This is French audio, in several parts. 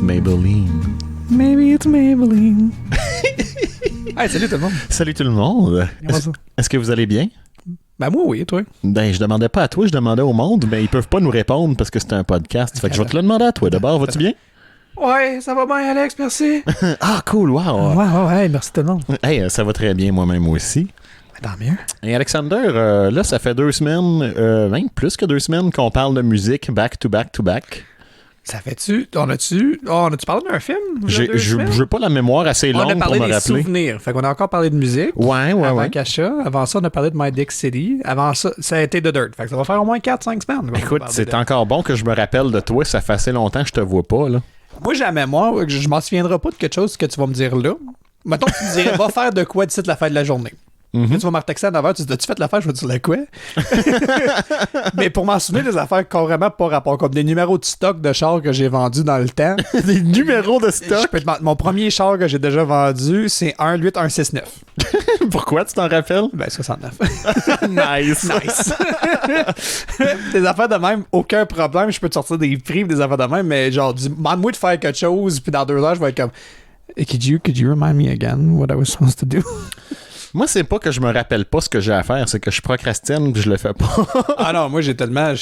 Maybelline. Maybe it's Maybelline. Hey, salut tout le monde. Salut tout le monde. Est-ce que vous allez bien? Ben moi oui, toi. Ben je demandais pas à toi, je demandais au monde, mais ils peuvent pas nous répondre parce que c'est un podcast. Fait que je vais te le demander à toi. D'abord, vas-tu bien? Ouais, ça va bien Alex, merci. Ah cool, wow. Ouais, merci tout le monde. Hey, ça va très bien moi-même aussi. Ben, tant mieux. Et Alexander, là ça fait 2 semaines, même plus que 2 semaines qu'on parle de musique back to back to back. Ça fait-tu... On a-tu parlé d'un film? J'ai pas la mémoire assez longue pour me rappeler. On a parlé des souvenirs. Fait qu'on a encore parlé de musique. Ouais. Avant Kasha. Avant ça, on a parlé de My Dick City. Avant ça, ça a été The Dirt. Fait que ça va faire au moins 4-5 semaines. Écoute, c'est encore bon que je me rappelle de toi. Ça fait assez longtemps que je te vois pas, là. Moi, j'ai la mémoire. Je m'en souviendrai pas de quelque chose que tu vas me dire là. Mettons que tu me dirais, va faire de quoi d'ici la fin de la journée. Tu vas me retexter à 9h, tu dis, as-tu fait l'affaire? Je vais te dire, le quoi? Mais pour m'en souvenir des affaires carrément pas rapport, comme des numéros de stock de chars que j'ai vendus dans le temps. Des numéros de stock? Mon premier char que j'ai déjà vendu, c'est 18169. Pourquoi tu t'en rappelles? Ben, 69. Nice. Des affaires de même, aucun problème. Je peux te sortir des prix des affaires de même, mais genre, demande-moi de faire quelque chose, puis dans 2 heures, je vais être comme, could you remind me again what I was supposed to do? Moi, c'est pas que je me rappelle pas ce que j'ai à faire, c'est que je procrastine et je le fais pas. Ah non, moi, j'ai tellement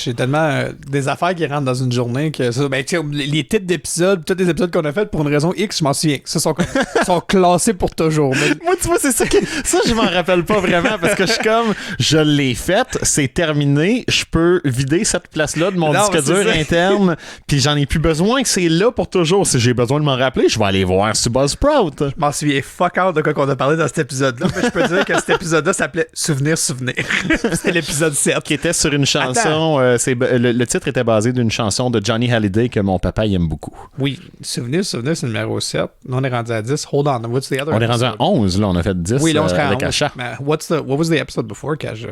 des affaires qui rentrent dans une journée que ça, ben, les titres d'épisodes, tous les épisodes qu'on a fait pour une raison X, je m'en souviens. Ça sont classés pour toujours. Mais... Moi, tu vois, c'est ça ça, je m'en rappelle pas vraiment parce que je suis comme, je l'ai faite, c'est terminé, je peux vider cette place-là de mon disque dur interne, puis j'en ai plus besoin, que c'est là pour toujours. Si j'ai besoin de m'en rappeler, je vais aller voir sur Buzzsprout. Je m'en souviens fuck out de quoi qu'on a parlé dans cet épisode-là, mais je peux dire que cet épisode-là s'appelait Souvenir. C'était l'épisode 7. Qui était sur une chanson. Le titre était basé d'une chanson de Johnny Hallyday que mon papa aime beaucoup. Oui, Souvenir, c'est le numéro 7. Nous, on est rendu à 10. Hold on, what's the other On est rendu à 11, là, on a fait 10 oui, là, on serait avec à 11. Achat. What was the episode before, Kaja?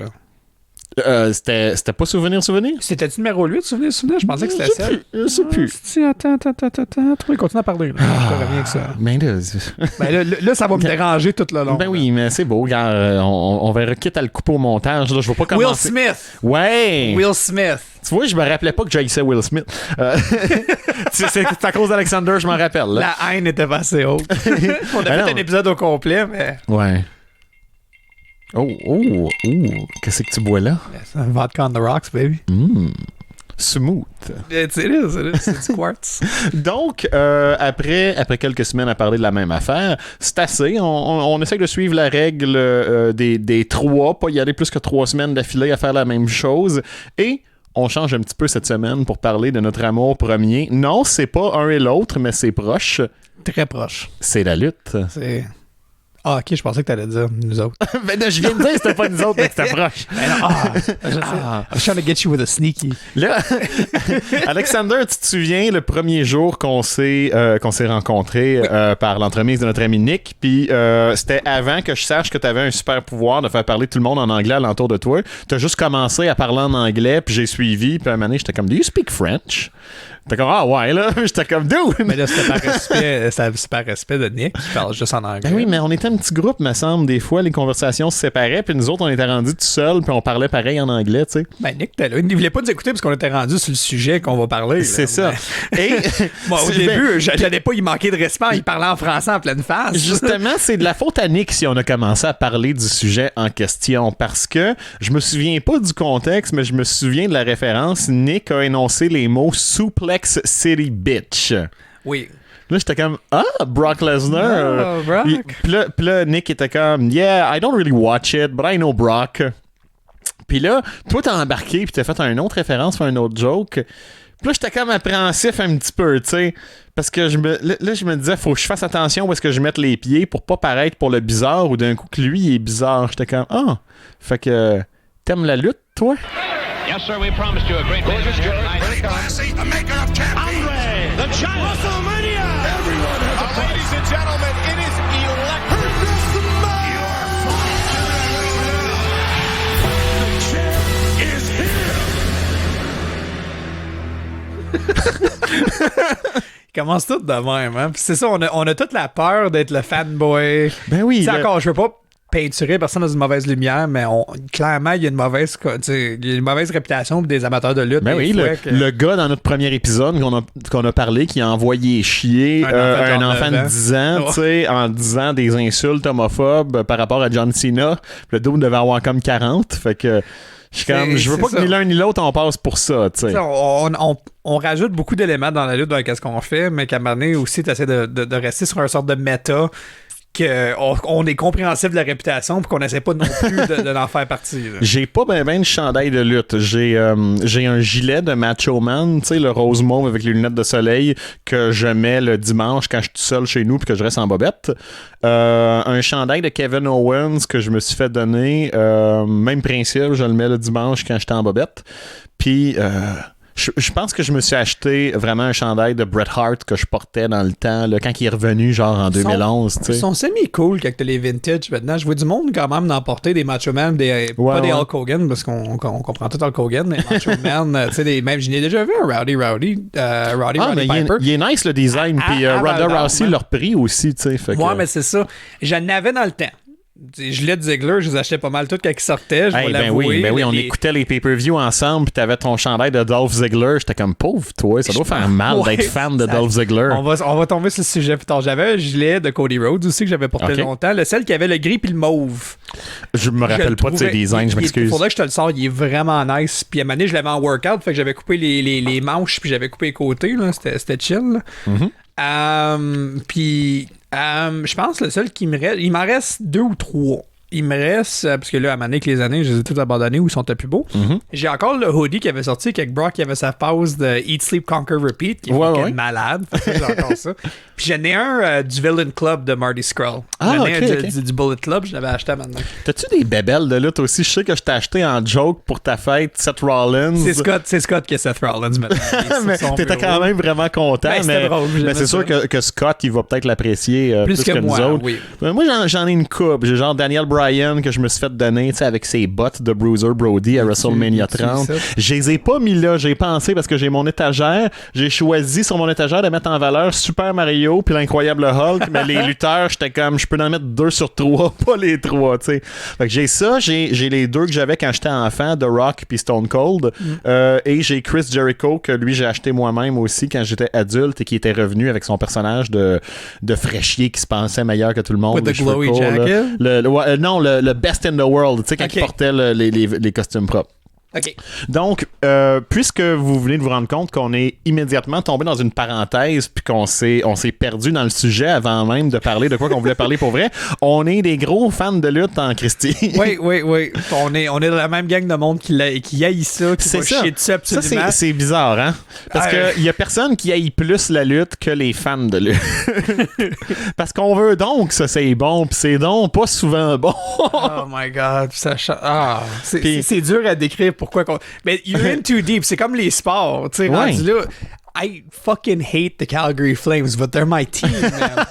C'était pas Souvenir? C'était-tu numéro 8, Souvenir? Je pensais que c'était 7. Je sais plus. Attends. Toi, continue à parler. Je te reviens avec ça. Là, ça va me déranger tout le long. Ben oui, mais c'est beau, gars. On verra quitte à le couper au montage. Là, je vais pas commencer. Will Smith! Ouais! Will Smith! Tu vois, je me rappelais pas que j'haïssais Will Smith. C'est à cause d'Alexander, je m'en rappelle. Là. La haine était pas assez haute. On a fait un épisode au complet, mais... Ouais. Oh, qu'est-ce que tu bois là? C'est un vodka on the rocks, baby. Smooth. It is. C'est du quartz. Donc, après quelques semaines à parler de la même affaire, c'est assez. On essaie de suivre la règle des 3, pas y aller plus que 3 semaines d'affilée à faire la même chose. Et on change un petit peu cette semaine pour parler de notre amour premier. Non, c'est pas un et l'autre, mais c'est proche. Très proche. C'est la lutte. C'est... Ah, ok, je pensais que t'allais dire nous autres. Ben, je viens de dire que c'était pas nous autres, mais que c'était proche. I was trying to get you with a sneaky. Là, Alexander, tu te souviens le premier jour qu'on s'est rencontrés par l'entremise de notre ami Nick, puis c'était avant que je sache que t'avais un super pouvoir de faire parler tout le monde en anglais alentour de toi. T'as juste commencé à parler en anglais, puis j'ai suivi, puis à un moment donné, j'étais comme, do you speak French? T'es comme, ah ouais, là, j'étais comme, dude! Mais là, c'était par respect de Nick qui parle juste en anglais. Ben oui, mais on était un petit groupe, me semble. Des fois, les conversations se séparaient, puis nous autres, on était rendus tout seuls, puis on parlait pareil en anglais, tu sais. Ben, Nick, il ne voulait pas nous écouter parce qu'on était rendus sur le sujet qu'on va parler. C'est ça. Et moi, au début, j'allais pas y manquer de respect, il parlait en français en pleine face. Justement, c'est de la faute à Nick si on a commencé à parler du sujet en question, parce que je me souviens pas du contexte, mais je me souviens de la référence. Nick a énoncé les mots Suplex City Bitch. Oui. Là, j'étais comme, Brock Lesnar. Oh, Brock. Puis là, Nick était comme, yeah, I don't really watch it, but I know Brock. Puis là, toi, t'as embarqué, puis t'as fait une autre référence, fait un autre joke. Puis là, j'étais comme appréhensif un petit peu, tu sais. Parce que je me disais, faut que je fasse attention où est-ce que je mette les pieds pour pas paraître pour le bizarre ou d'un coup que lui, il est bizarre. J'étais comme, fait que t'aimes la lutte, toi? Yes, sir, we promised you a great gorgeous tonight. Very classy, the maker of champions. Andre, the giant. WrestleMania! Everyone has a price. Ladies and gentlemen, it is electric. The champ is here. Il commence tout de même, hein. Puis c'est ça, on a toute la peur d'être le fanboy. Ben oui. Encore, je veux pas peinturer personne dans une mauvaise lumière, mais clairement, il y a une mauvaise réputation pour des amateurs de lutte. Ben oui, le gars dans notre premier épisode qu'on a parlé qui a envoyé chier un enfant de 10 ans, tu sais, en disant des insultes homophobes par rapport à John Cena. Le double devait avoir comme 40. Fait que je veux pas que ni l'un ni l'autre on passe pour ça, tu sais. On rajoute beaucoup d'éléments dans la lutte dans ce qu'on fait, mais qu'à un moment donné aussi, tu essaies de rester sur un sorte de méta qu'on est compréhensif de la réputation puis qu'on essaie pas non plus de l'en faire partie. Là. J'ai pas ben de chandail de lutte. J'ai un gilet de Macho Man, tu sais, le rose mauve avec les lunettes de soleil que je mets le dimanche quand je suis tout seul chez nous puis que je reste en bobette. Un chandail de Kevin Owens que je me suis fait donner. Même principe, je le mets le dimanche quand j'étais en bobette. Puis... Je pense que je me suis acheté vraiment un chandail de Bret Hart que je portais dans le temps, là, quand il est revenu, genre en 2011. Ils sont semi-cool quand t'as les vintage maintenant. Je vois du monde quand même d'emporter des Macho Man, pas des Hulk Hogan, parce qu'on comprend tout Hulk Hogan, des Macho Man, tu sais, même, je n'ai déjà vu un Rowdy Piper. Il est nice le design, puis Ronda Rousey l'a repris aussi, tu sais. Ouais, mais c'est ça. J'en avais dans le temps. Les gilets de Ziggler, je les achetais pas mal toutes quand ils sortaient. Ben oui, on écoutait les pay-per-views ensemble, puis t'avais ton chandail de Dolph Ziggler. J'étais comme pauvre, toi, ça doit faire mal d'être fan de Dolph Ziggler. On va tomber sur le sujet plus tard. J'avais un gilet de Cody Rhodes aussi que j'avais porté longtemps, le seul qui avait le gris puis le mauve. Je me rappelle pas de ses designs, je m'excuse. Il faudrait que je te le sorte, il est vraiment nice. Puis à un moment donné, je l'avais en workout, fait que j'avais coupé les manches, puis j'avais coupé les côtés, là. C'était chill. Puis je pense le seul qui me reste, il m'en reste 2 ou 3. Il me reste, parce que là, à un moment donné, avec les années, je les ai tous abandonnés ou ils sont plus beaux. J'ai encore le hoodie qui avait sorti avec Brock qui avait sa pause de Eat, Sleep, Conquer, Repeat, qui est malade. J'ai encore ça. Puis j'en ai un du Villain Club de Marty Scurll. J'en ai un du Bullet Club, je l'avais acheté maintenant. T'as-tu des bébelles de lutte aussi? Je sais que je t'ai acheté en joke pour ta fête Seth Rollins. C'est Scott qui est Seth Rollins maintenant. Mais t'étais quand même vraiment content. Mais c'est sûr que Scott, il va peut-être l'apprécier plus que nous autres. Oui. Moi, j'en ai une coupe. J'ai genre Daniel Bryan que je me suis fait donner avec ses bottes de Bruiser Brody à WrestleMania 30. Je les ai pas mis là, j'ai pensé parce que j'ai mon étagère. J'ai choisi sur mon étagère de mettre en valeur Super Mario puis l'Incroyable Hulk, mais les lutteurs, j'étais comme, je peux en mettre 2 sur 3, pas les 3, tu sais. Fait que j'ai ça, j'ai les 2 que j'avais quand j'étais enfant, The Rock puis Stone Cold, et j'ai Chris Jericho que lui j'ai acheté moi-même aussi quand j'étais adulte et qui était revenu avec son personnage de fraîchier qui se pensait meilleur que tout le monde. With the glowy jacket? Le best in the world, tu sais, quand il portait les costumes propres. OK. Donc, puisque vous venez de vous rendre compte qu'on est immédiatement tombé dans une parenthèse puis qu'on s'est perdu dans le sujet avant même de parler de quoi qu'on voulait parler pour vrai, on est des gros fans de lutte en Christie. Oui. On est dans la même gang de monde qui haït ça, qui va chier dessus absolument. Ça, c'est bizarre, hein? Parce qu'il y a personne qui haït plus la lutte que les fans de lutte. Parce qu'on veut donc ça, c'est bon, puis c'est donc pas souvent bon. Oh my God. C'est dur à décrire. Pourquoi mais you're in too deep. C'est comme les sports. Tu sais, rendu là. I fucking hate the Calgary Flames, but they're my team, man.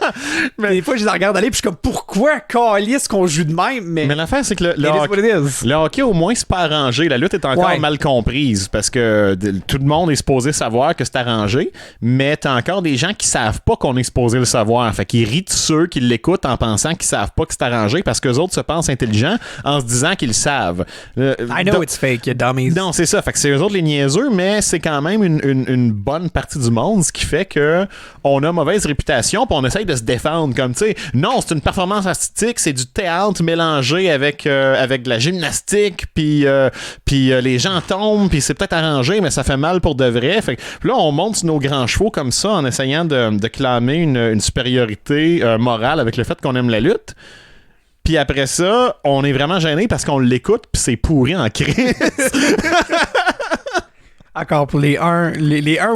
Mais des fois, je les regarde aller, puis je suis comme, pourquoi, câlisse, qu'on joue de même? Mais l'affaire, c'est que le hockey, au moins, c'est pas arrangé. La lutte est encore mal comprise, parce que tout le monde est supposé savoir que c'est arrangé, mais t'as encore des gens qui savent pas qu'on est supposé le savoir. Fait qu'ils rient de ceux qui l'écoutent en pensant qu'ils savent pas que c'est arrangé, parce qu'eux autres se pensent intelligents en se disant qu'ils le savent. I know it's fake, you dummies. Non, c'est ça. Fait que c'est eux autres les niaiseux, mais c'est quand même une bonne partie du monde, ce qui fait que on a mauvaise réputation puis on essaye de se défendre comme, tu sais, non, c'est une performance artistique, c'est du théâtre mélangé avec de la gymnastique puis les gens tombent puis c'est peut-être arrangé mais ça fait mal pour de vrai. Fait que là, on monte sur nos grands chevaux comme ça en essayant de clamer une supériorité morale avec le fait qu'on aime la lutte. Puis après ça, on est vraiment gêné parce qu'on l'écoute puis c'est pourri en crise. Encore pour les 1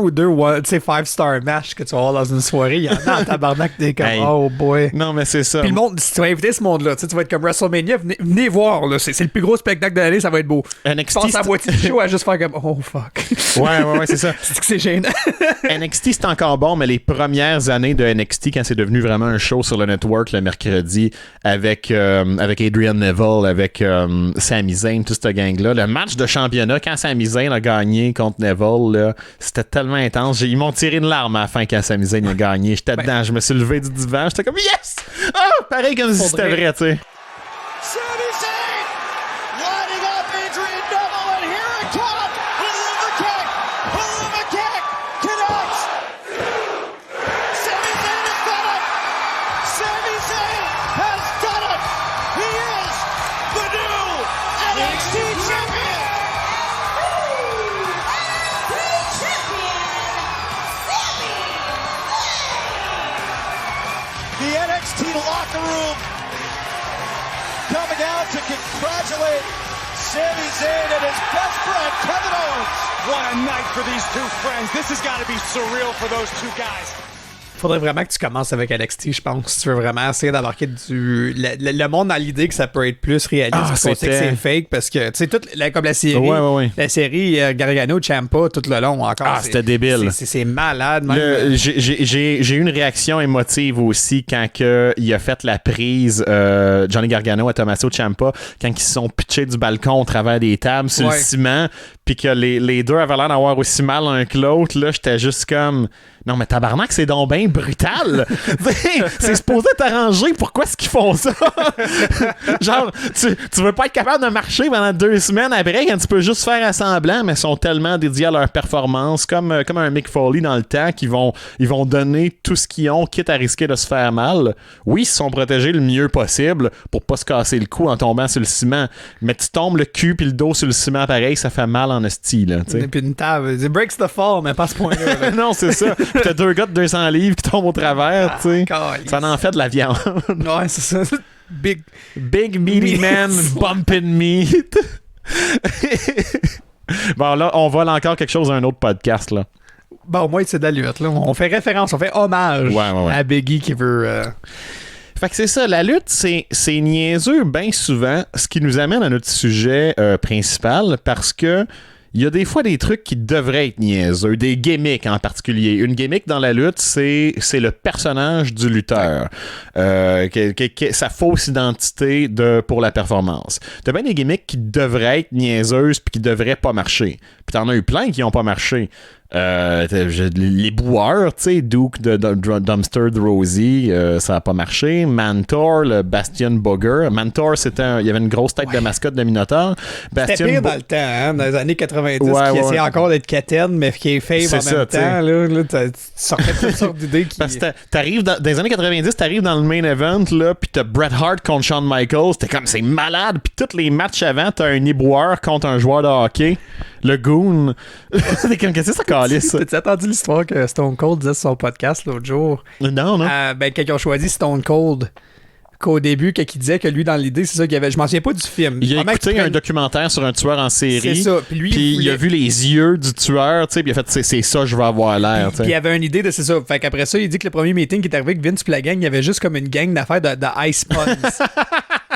ou 2 5-star match que tu vas avoir dans une soirée, il y en a en tabarnak, t'es comme oh boy. Non, mais c'est ça. Puis le monde, si tu vas inviter ce monde-là, tu vas être comme WrestleMania, venez voir, là, c'est le plus gros spectacle de l'année, ça va être beau. NXT, tu passes à moitié du show à juste faire comme oh fuck. Ouais, c'est ça. C'est que c'est gênant. NXT, c'est encore bon, mais les premières années de NXT, quand c'est devenu vraiment un show sur le network le mercredi avec Adrian Neville, avec Sami Zayn, tout ce gang-là, le match de championnat, quand Sami Zayn a gagné contre Neville, là, c'était tellement intense. Ils m'ont tiré une larme à la fin quand Sami Zayn a gagné. J'étais dedans, je me suis levé du divan, j'étais comme yes! Ah! Pareil comme si c'était vrai, tu sais. NXT champion. The NXT locker room coming out to congratulate Sami Zayn and his best friend Kevin Owens. What a night for these two friends. This has got to be surreal for those two guys. Faudrait vraiment que tu commences avec NXT, je pense, si tu veux vraiment essayer d'embarquer le monde dans l'idée que ça peut être plus réaliste, qu'on sait que c'est fake, parce que, tu sais, comme la série, la série Gargano, Ciampa, tout le long encore. C'était débile. C'est malade. Même. J'ai eu une réaction émotive aussi quand il a fait la prise Johnny Gargano à Tommaso Ciampa, quand ils se sont pitchés du balcon au travers des tables sur le ciment, puis que les deux avaient l'air d'avoir aussi mal l'un que l'autre. Là, j'étais juste comme... Non, mais tabarnak, c'est donc bien brutal. C'est supposé t'arranger. Pourquoi est-ce qu'ils font ça? Genre, tu veux pas être capable de marcher pendant 2 semaines après quand tu peux juste faire assemblant, mais ils sont tellement dédiés à leur performance, comme un Mick Foley dans le temps, qu'ils vont donner tout ce qu'ils ont, quitte à risquer de se faire mal. Oui, ils se sont protégés le mieux possible pour pas se casser le cou en tombant sur le ciment, mais tu tombes le cul puis le dos sur le ciment pareil, ça fait mal en esti, là. Et puis une table, it breaks the fall, mais pas à ce point-là. Là. Non, c'est ça. Pis t'as 2 gars de 200 livres qui tombent au travers, tu sais. Ça en fait de la viande. Ouais, c'est ça. Big meaty man bumping meat. Bon, là, on vole encore quelque chose à un autre podcast, là. Bon, au moins, c'est de la lutte, là. On fait référence, on fait hommage à Biggie qui veut... Fait que c'est ça, la lutte, c'est niaiseux bien souvent, ce qui nous amène à notre sujet principal, parce que il y a des fois des trucs qui devraient être niaiseux, des gimmicks en particulier. Une gimmick dans la lutte, c'est le personnage du lutteur, sa fausse identité pour la performance. T'as bien des gimmicks qui devraient être niaiseuses puis qui devraient pas marcher. Puis t'en as eu plein qui n'ont pas marché. Les boueurs, tu sais, Duke de Dumpster de Rosie, ça a pas marché. Mantor, le Bastion Booger. Mantor, il y avait une grosse tête de mascotte de Minotaur. C'était pire dans le temps, hein, dans les années 90, qui essayait encore d'être Katen, mais qui est fave en même temps. Là, tu sortais toutes sortes d'idées qui... Parce que t'arrives dans les années 90, t'arrives dans le main event, là, pis t'as Bret Hart contre Shawn Michaels, t'es comme, c'est malade, pis tous les matchs avant, t'as un éboueur contre un joueur de hockey. Le Goon. T'es comme, qu'est-ce que ça calisse? T'as-tu entendu l'histoire que Stone Cold disait sur son podcast l'autre jour? Non. Quand ils ont choisi Stone Cold, qu'au début, quand il disait que lui, dans l'idée, c'est ça qu'il y avait. Je m'en souviens pas du film. Il a écouté un documentaire sur un tueur en série. C'est ça. Puis il a vu les yeux du tueur, tu sais, puis il a fait, c'est ça, je veux avoir l'air. Puis il avait une idée de c'est ça. Fait qu'après ça, il dit que le premier meeting qui est arrivé avec Vince puis la gang, il y avait juste comme une gang d'affaires de Ice Puns.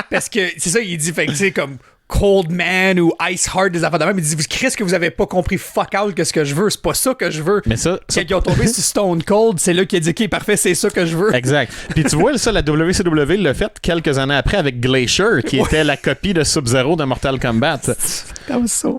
Parce que c'est ça, il dit, fait que c'est comme Cold Man ou Ice Heart, des affaires de même. Il dit, Chris, que vous avez pas compris fuck out que ce que je veux, c'est pas ça que je veux. Mais ça quand ils ont tombé sur Stone Cold, c'est là qu'il a dit, ok, parfait, c'est ça que je veux. Exact. Puis tu vois, ça, la WCW l'a fait quelques années après avec Glacier, qui était la copie de Sub-Zero de Mortal Kombat.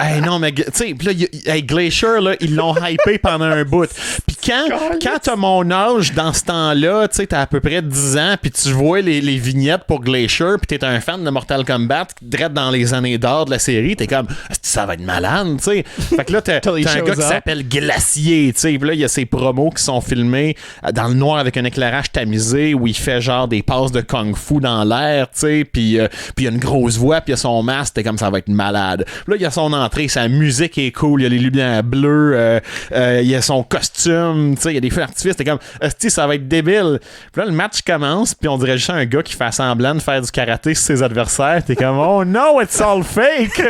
Hey, non, mais tu sais, là, Glacier, là, ils l'ont hypé pendant un bout. Puis quand t'as mon âge dans ce temps-là, tu sais, t'as à peu près 10 ans, puis tu vois les vignettes pour Glacier, puis t'es un fan de Mortal Kombat, direct dans les années d'or de la série, t'es comme, ça va être malade, tu sais. Fait que là, t'as un gars qui s'appelle Glacier, tu sais. Puis là, il y a ses promos qui sont filmés dans le noir avec un éclairage tamisé où il fait genre des passes de kung-fu dans l'air, tu sais. Puis il y a une grosse voix, puis il y a son masque, t'es comme, ça va être malade. Là, il y a son entrée, sa musique est cool, il y a les lumières bleues, il y a son costume, tu sais, il y a des feux d'artifice, t'es comme, ça va être débile. Puis là, le match commence, puis on dirait juste un gars qui fait semblant de faire du karaté sur ses adversaires, t'es comme, oh no, it's all fake!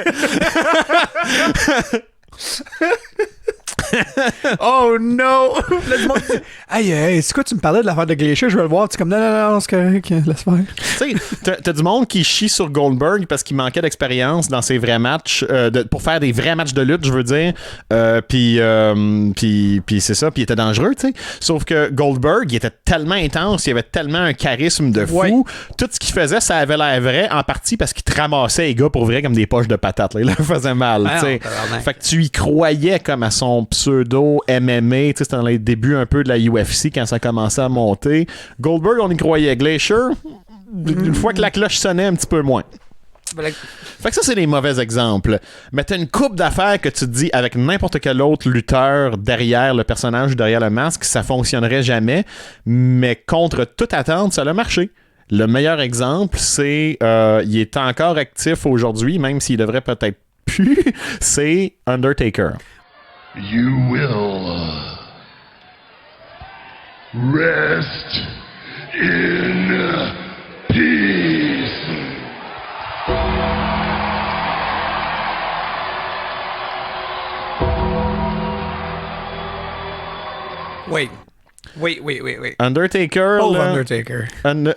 Oh no! Là, du monde dit, hey, c'est quoi, tu me parlais de l'affaire de Glacier, je veux le voir. Tu es comme, non, c'est correct, laisse faire. Tu sais, t'as du monde qui chie sur Goldberg parce qu'il manquait d'expérience dans ses vrais matchs, pour faire des vrais matchs de lutte, je veux dire. Puis c'est ça, puis il était dangereux, tu sais. Sauf que Goldberg, il était tellement intense, il avait tellement un charisme de fou. Ouais. Tout ce qu'il faisait, ça avait l'air vrai, en partie parce qu'il te ramassait les gars pour vrai comme des poches de patates. Là. Il leur faisait mal, tu sais. Fait que tu y croyais comme à son pseudo MMA, tu sais, c'était dans les débuts un peu de la UFC quand ça commençait à monter. Goldberg, on y croyait. Glacier, une fois que la cloche sonnait, un petit peu moins. Fait que ça, c'est des mauvais exemples. Mais t'as une couple d'affaires que tu te dis avec n'importe quel autre lutteur derrière le personnage ou derrière le masque, ça fonctionnerait jamais. Mais contre toute attente, ça a marché. Le meilleur exemple, c'est il est encore actif aujourd'hui, même s'il devrait peut-être plus, c'est Undertaker. You will rest in peace. Wait. Undertaker. Pauvre là, Undertaker.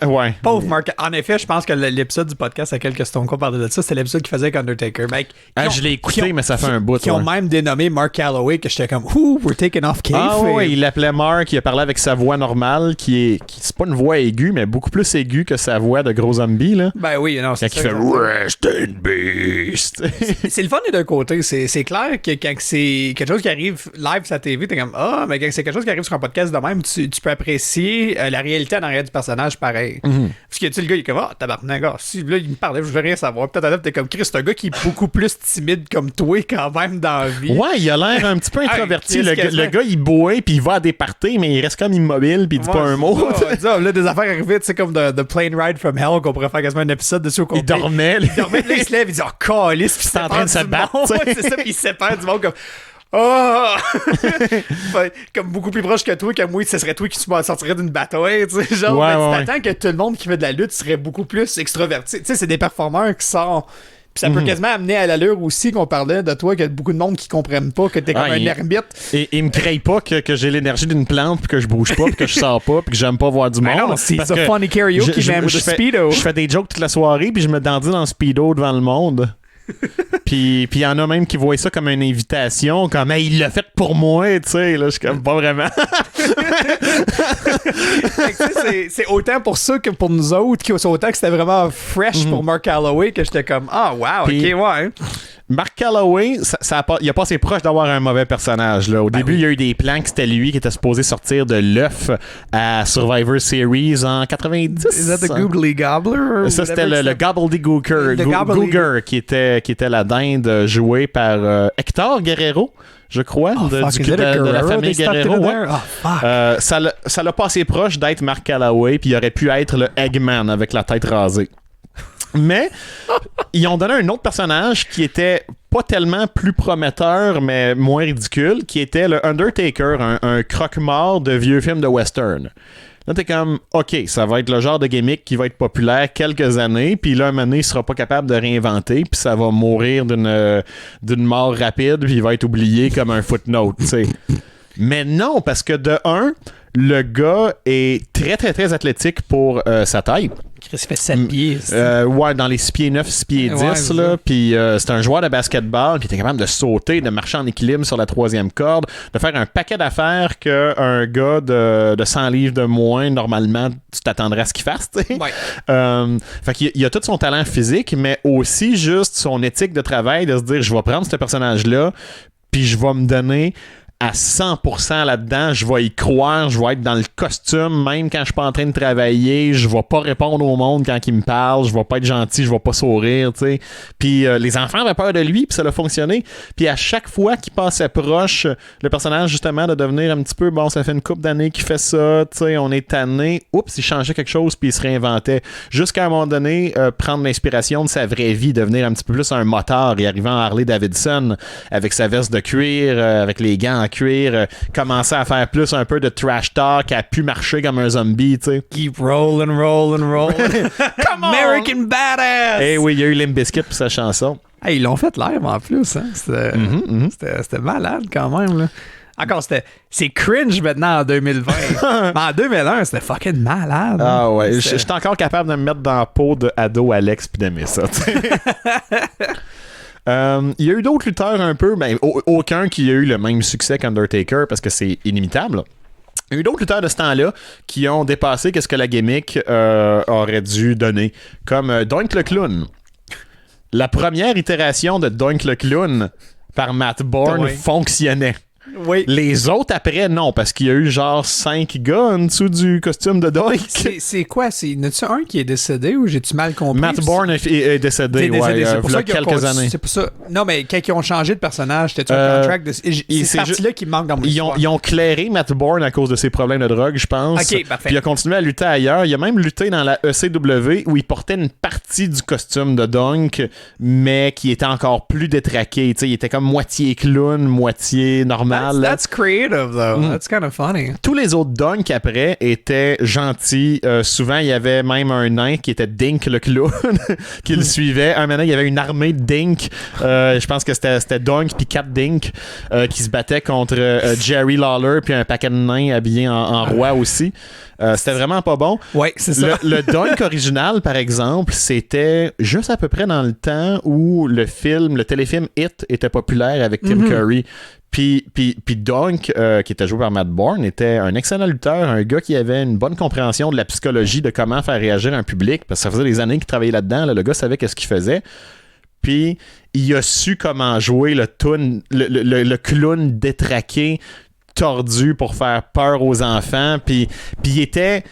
Ouais. Pauvre Mark. En effet, je pense que l'épisode du podcast à quelques Stone Cold parlait de ça, c'était l'épisode qu'il faisait avec Undertaker. Mec, Je l'ai écouté, mais ça fait un bout. Qui ont même dénommé Mark Calloway, que j'étais comme, ouh, we're taking off kayfabe. Ah ouais, il l'appelait Mark, il a parlé avec sa voix normale, qui c'est pas une voix aiguë, mais beaucoup plus aiguë que sa voix de gros zombie, là. Ben oui, non, c'est Quand il ça. fait Rest in Beast. C'est le fun des deux côtés. C'est clair que quand c'est quelque chose qui arrive live sur la TV, t'es comme, mais quand c'est quelque chose qui arrive sur un podcast de même, tu peux apprécier la réalité en arrière du personnage pareil. Parce que tu sais, le gars, il est comme, tabarnak, si là, il me parlait, je veux rien savoir. Peut-être à l'heure, t'es comme, Chris, c'est un gars qui est beaucoup plus timide comme toi quand même dans la vie. Ouais, il a l'air un petit peu introverti. Chris, le gars, il boit, puis il va à des parties, mais il reste comme immobile, puis il dit pas un mot. Là, des affaires arrivées, tu sais, comme The Plane Ride from Hell, qu'on pourrait faire quasiment un épisode dessus au complet. Il dormait. Puis là, il se lève, il dit, calice, puis C'est en train de se battre. Ouais, c'est ça, puis il se sépare du monde comme. Comme beaucoup plus proche que toi, comme moi, ce serait toi qui sortirais d'une bataille, tu sais, genre, tu t'attends que tout le monde qui fait de la lutte serait beaucoup plus extroverti. Tu sais, c'est des performeurs qui sortent. Puis ça peut quasiment amener à l'allure aussi qu'on parlait de toi, qu'il y a beaucoup de monde qui comprennent pas que t'es comme un ermite. Et il me crée pas que j'ai l'énergie d'une plante, puis que je bouge pas, puis que je sors pas, puis que j'aime pas voir du monde. Non, c'est a funny karaoke man with a speedo. Je fais des jokes toute la soirée, puis je me dandine en speedo devant le monde. Puis il y en a même qui voient ça comme une invitation, comme hey, il l'a fait pour moi, tu sais, là, je suis comme pas vraiment. c'est autant pour ça que pour nous autres, c'est autant que c'était vraiment fresh pour Mark Calloway que j'étais comme wow, puis, ok, ouais. Mark Calloway, il a passé proche d'avoir un mauvais personnage. Là. Au début, il y a eu des plans que c'était lui qui était supposé sortir de l'œuf à Survivor Series en 90. Is that the Googly Gobbler? Ça, c'était le Gobbledygooker. Googer, qui était la dinde jouée par Hector Guerrero, je crois, de la famille Guerrero. Ouais. Ça l'a passé proche d'être Mark Calloway, puis il aurait pu être le Eggman avec la tête rasée. Mais ils ont donné un autre personnage qui était pas tellement plus prometteur, mais moins ridicule, qui était le Undertaker, un croque-mort de vieux films de western. Là, t'es comme, OK, ça va être le genre de gimmick qui va être populaire quelques années, puis là, un moment donné, il sera pas capable de réinventer, puis ça va mourir d'une mort rapide, puis il va être oublié comme un footnote, tu sais. Mais non, parce que de un, le gars est très, très, très athlétique pour sa taille. Chris fait 7 pieds. Ouais, dans les 6 pieds 9, 6 pieds 10, là. Puis c'est un joueur de basketball, puis il était capable de sauter, de marcher en équilibre sur la 3e corde, de faire un paquet d'affaires qu'un gars de 100 livres de moins, normalement, tu t'attendrais à ce qu'il fasse, tu sais. Ouais. Fait qu'il a tout son talent physique, mais aussi juste son éthique de travail, de se dire, je vais prendre ce personnage-là, puis je vais me donner à 100% là-dedans, je vais y croire, je vais être dans le costume, même quand je suis pas en train de travailler, je vais pas répondre au monde quand il me parle, je vais pas être gentil, je vais pas sourire, tu sais. Puis les enfants avaient peur de lui, puis ça a fonctionné. Puis à chaque fois qu'il passait proche, le personnage, justement, de devenir un petit peu, bon, ça fait une couple d'années qu'il fait ça, tu sais, on est tanné, oups, il changeait quelque chose, puis il se réinventait. Jusqu'à un moment donné, prendre l'inspiration de sa vraie vie, devenir un petit peu plus un motard, et arriver en Harley Davidson, avec sa veste de cuir, avec les gants en cuir, commencer à faire plus un peu de trash talk, à pu marcher comme un zombie, tu sais. Keep rollin'. Come American Badass! Eh oui, il y a eu Limp Bizkit pour sa chanson. Hey, ils l'ont fait live en plus, hein? C'était malade quand même, là. Encore, c'est cringe maintenant en 2020. Mais en 2001, c'était fucking malade. Ah ouais, je suis encore capable de me mettre dans la peau de ado Alex puis d'aimer ça, tu sais. Il y a eu d'autres lutteurs un peu, mais aucun qui a eu le même succès qu'Undertaker parce que c'est inimitable. Il y a eu d'autres lutteurs de ce temps-là qui ont dépassé ce que la gimmick aurait dû donner, comme Doink le Clown. La première itération de Doink le Clown par Matt Bourne fonctionnait. Oui. Les autres, après, non, parce qu'il y a eu genre 5 gars en dessous du costume de Doink. C'est quoi? N'as-tu un qui est décédé ou j'ai-tu mal compris? Matt Bourne est décédé, C'est ouais, c'est pour il y ça a qu'ils ont quelques années. C'est pour ça. Non, mais quand ils ont changé de personnage, c'était un contract de... C'est cette partie-là qui me manque dans mon histoire. Ils ont clairé Matt Bourne à cause de ses problèmes de drogue, je pense. Ok, parfait. Puis il a continué à lutter ailleurs. Il a même lutté dans la ECW où il portait une partie du costume de Doink, mais qui était encore plus détraqué. T'sais, il était comme moitié clown, moitié normal. That's creative, though. That's kind of funny. Tous les autres Dunk après étaient gentils. Souvent, il y avait même un nain qui était Dink le clown qui le suivait. Un moment, il y avait une armée de Dink. Je pense que c'était Dunk puis 4 Dink qui se battaient contre Jerry Lawler puis un paquet de nains habillés en roi aussi. C'était vraiment pas bon. Ouais, c'est ça. Le Dunk original, par exemple, c'était juste à peu près dans le temps où le téléfilm Hit était populaire avec Tim Curry. Puis Dunk, qui était joué par Matt Bourne, était un excellent lutteur, un gars qui avait une bonne compréhension de la psychologie, de comment faire réagir un public, parce que ça faisait des années qu'il travaillait là-dedans. Là, le gars savait qu'est-ce qu'il faisait. Puis il a su comment jouer le clown détraqué, tordu pour faire peur aux enfants. Puis il était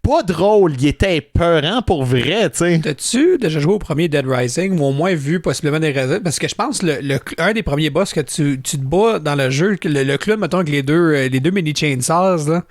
pas drôle, il était épeurant pour vrai, tu sais. T'as-tu déjà joué au premier Dead Rising ou au moins vu possiblement des résultats? Parce que je pense que un des premiers boss que tu te bats dans le jeu, le clown, mettons, avec les deux mini chainsaws, là,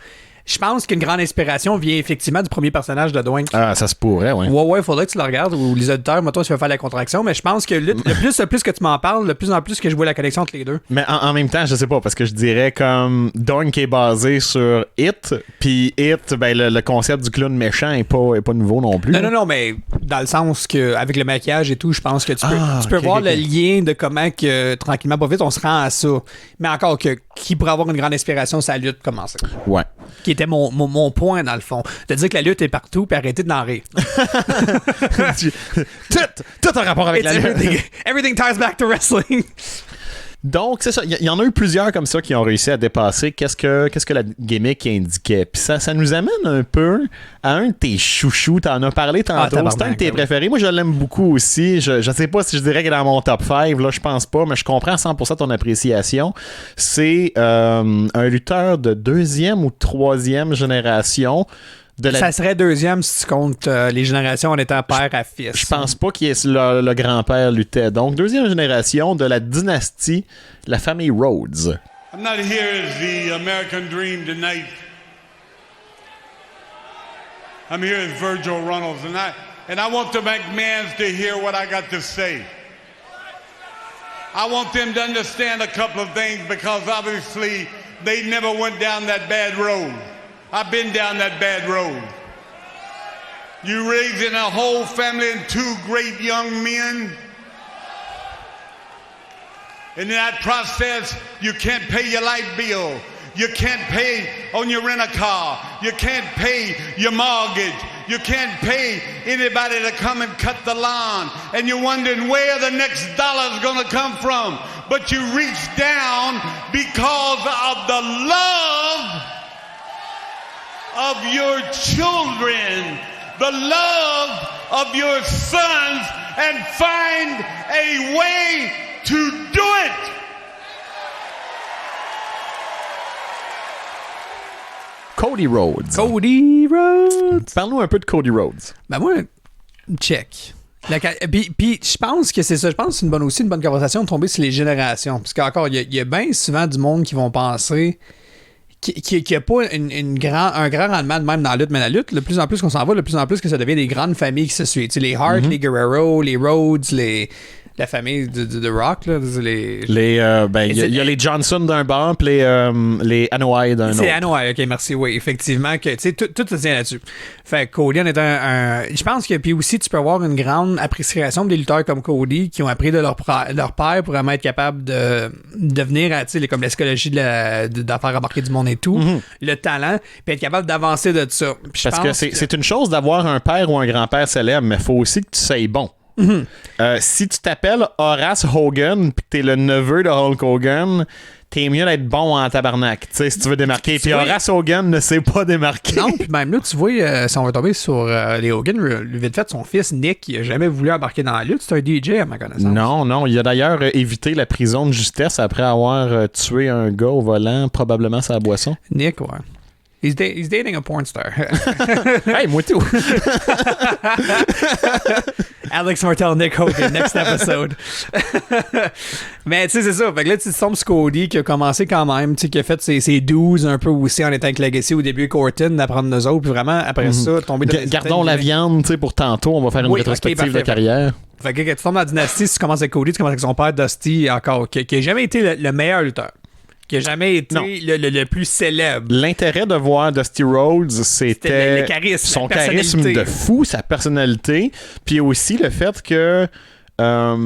je pense qu'une grande inspiration vient effectivement du premier personnage de Doink. Ah, ça se pourrait, ouais. Ouais, faudrait que tu le regardes, ou les auditeurs, mettons, tu vas faire la contraction, mais je pense que le plus que tu m'en parles, le plus en plus que je vois la connexion entre les deux. Mais en même temps, je sais pas, parce que je dirais comme Doink est basé sur Hit, puis Hit, ben le concept du clown méchant est pas nouveau non plus. Non, mais dans le sens que avec le maquillage et tout, je pense que tu peux voir le lien de comment que tranquillement, pas vite, on se rend à ça. Mais encore que qui pourrait avoir une grande inspiration, sa lutte commencer. Ouais. Qui était mon point, dans le fond. De dire que la lutte est partout, puis arrêter d'en rire. Tout en rapport avec la lutte. Everything ties back to wrestling. Donc, c'est ça. Il y en a eu plusieurs comme ça qui ont réussi à dépasser qu'est-ce que la gimmick indiquait. Puis ça nous amène un peu à un de tes chouchous. T'en as parlé tantôt. C'est un de tes préférés. Moi, je l'aime beaucoup aussi. Je sais pas si je dirais qu'il est dans mon top 5. Là, je pense pas, mais je comprends 100% ton appréciation. C'est un lutteur de 2e ou 3e génération. Ça serait 2e si tu comptes les générations en étant père à fils. Je pense pas qu'il est le grand-père luttait. Donc, 2e génération de la dynastie, la famille Rhodes. I'm not here as the American dream tonight. I'm here as Virgil Runnels, and I want the McMahons to hear what I got to say. I want them to understand a couple of things because obviously they never went down that bad road. I've been down that bad road. You raising a whole family and 2 great young men. In that process, you can't pay your light bill. You can't pay on your rent-a-car. You can't pay your mortgage. You can't pay anybody to come and cut the lawn. And you're wondering where the next dollar's gonna come from. But you reach down because of the love of your children, the love of your sons, and find a way to do it. Cody Rhodes. Parle-nous un peu de Cody Rhodes. Ben moi, check. Puis je pense que c'est ça. Je pense que c'est une bonne conversation de tomber sur les générations. Parce qu'encore, il y a bien souvent du monde qui vont penser qui n'a pas un grand rendement de même dans la lutte, mais la lutte, de plus en plus qu'on s'en va, de plus en plus que ça devient des grandes familles qui se suivent. Tu sais, les Hart, les Guerrero, les Rhodes, la famille de Rock, là, il y a les Johnson d'un bord puis les Anoa'i d'un autre. C'est Anoa'i, ok, merci, oui, effectivement, que tu sais, tout se tient là-dessus. Fait que Cody en est je pense que puis aussi tu peux avoir une grande appréciation des lutteurs comme Cody qui ont appris de leur père pour vraiment être capable de devenir, tu sais, comme l'escologie de faire remarquer du monde et tout, le talent, puis être capable d'avancer de ça. Parce que c'est une chose d'avoir un père ou un grand-père célèbre, mais il faut aussi que tu sois bon. Si tu t'appelles Horace Hogan pis que t'es le neveu de Hulk Hogan, t'es mieux d'être bon en tabarnak, tu sais, si tu veux démarquer. Puis Horace Hogan ne s'est pas démarqué. Non, puis même là, tu vois, si on va tomber sur les Hogan, le vite fait, son fils Nick, il a jamais voulu embarquer dans la lutte. C'est un DJ, à ma connaissance. Non, il a d'ailleurs évité la prison de justesse après avoir tué un gars au volant, probablement sa boisson. Nick, ouais. He's dating a porn star. Hey, moi tout. Alex Martel, Nick Hogan, next episode. Mais tu sais, c'est ça. Fait que là, tu tombes sur Cody qui a commencé quand même, tu sais, qui a fait ses 12 un peu aussi en étant avec Legacy au début, Orton, d'apprendre nous autres, puis vraiment, après ça, tomber dans Gardons la viande, tu sais, pour tantôt, on va faire une rétrospective de carrière. Fait que quand tu tombes dans la dynastie, si tu commences avec Cody, tu commences avec son père Dusty, encore, qui a jamais été le meilleur lutteur. Qui a jamais été le plus célèbre. L'intérêt de voir Dusty Rhodes, c'était le charisme, son charisme de fou, sa personnalité, puis aussi le fait que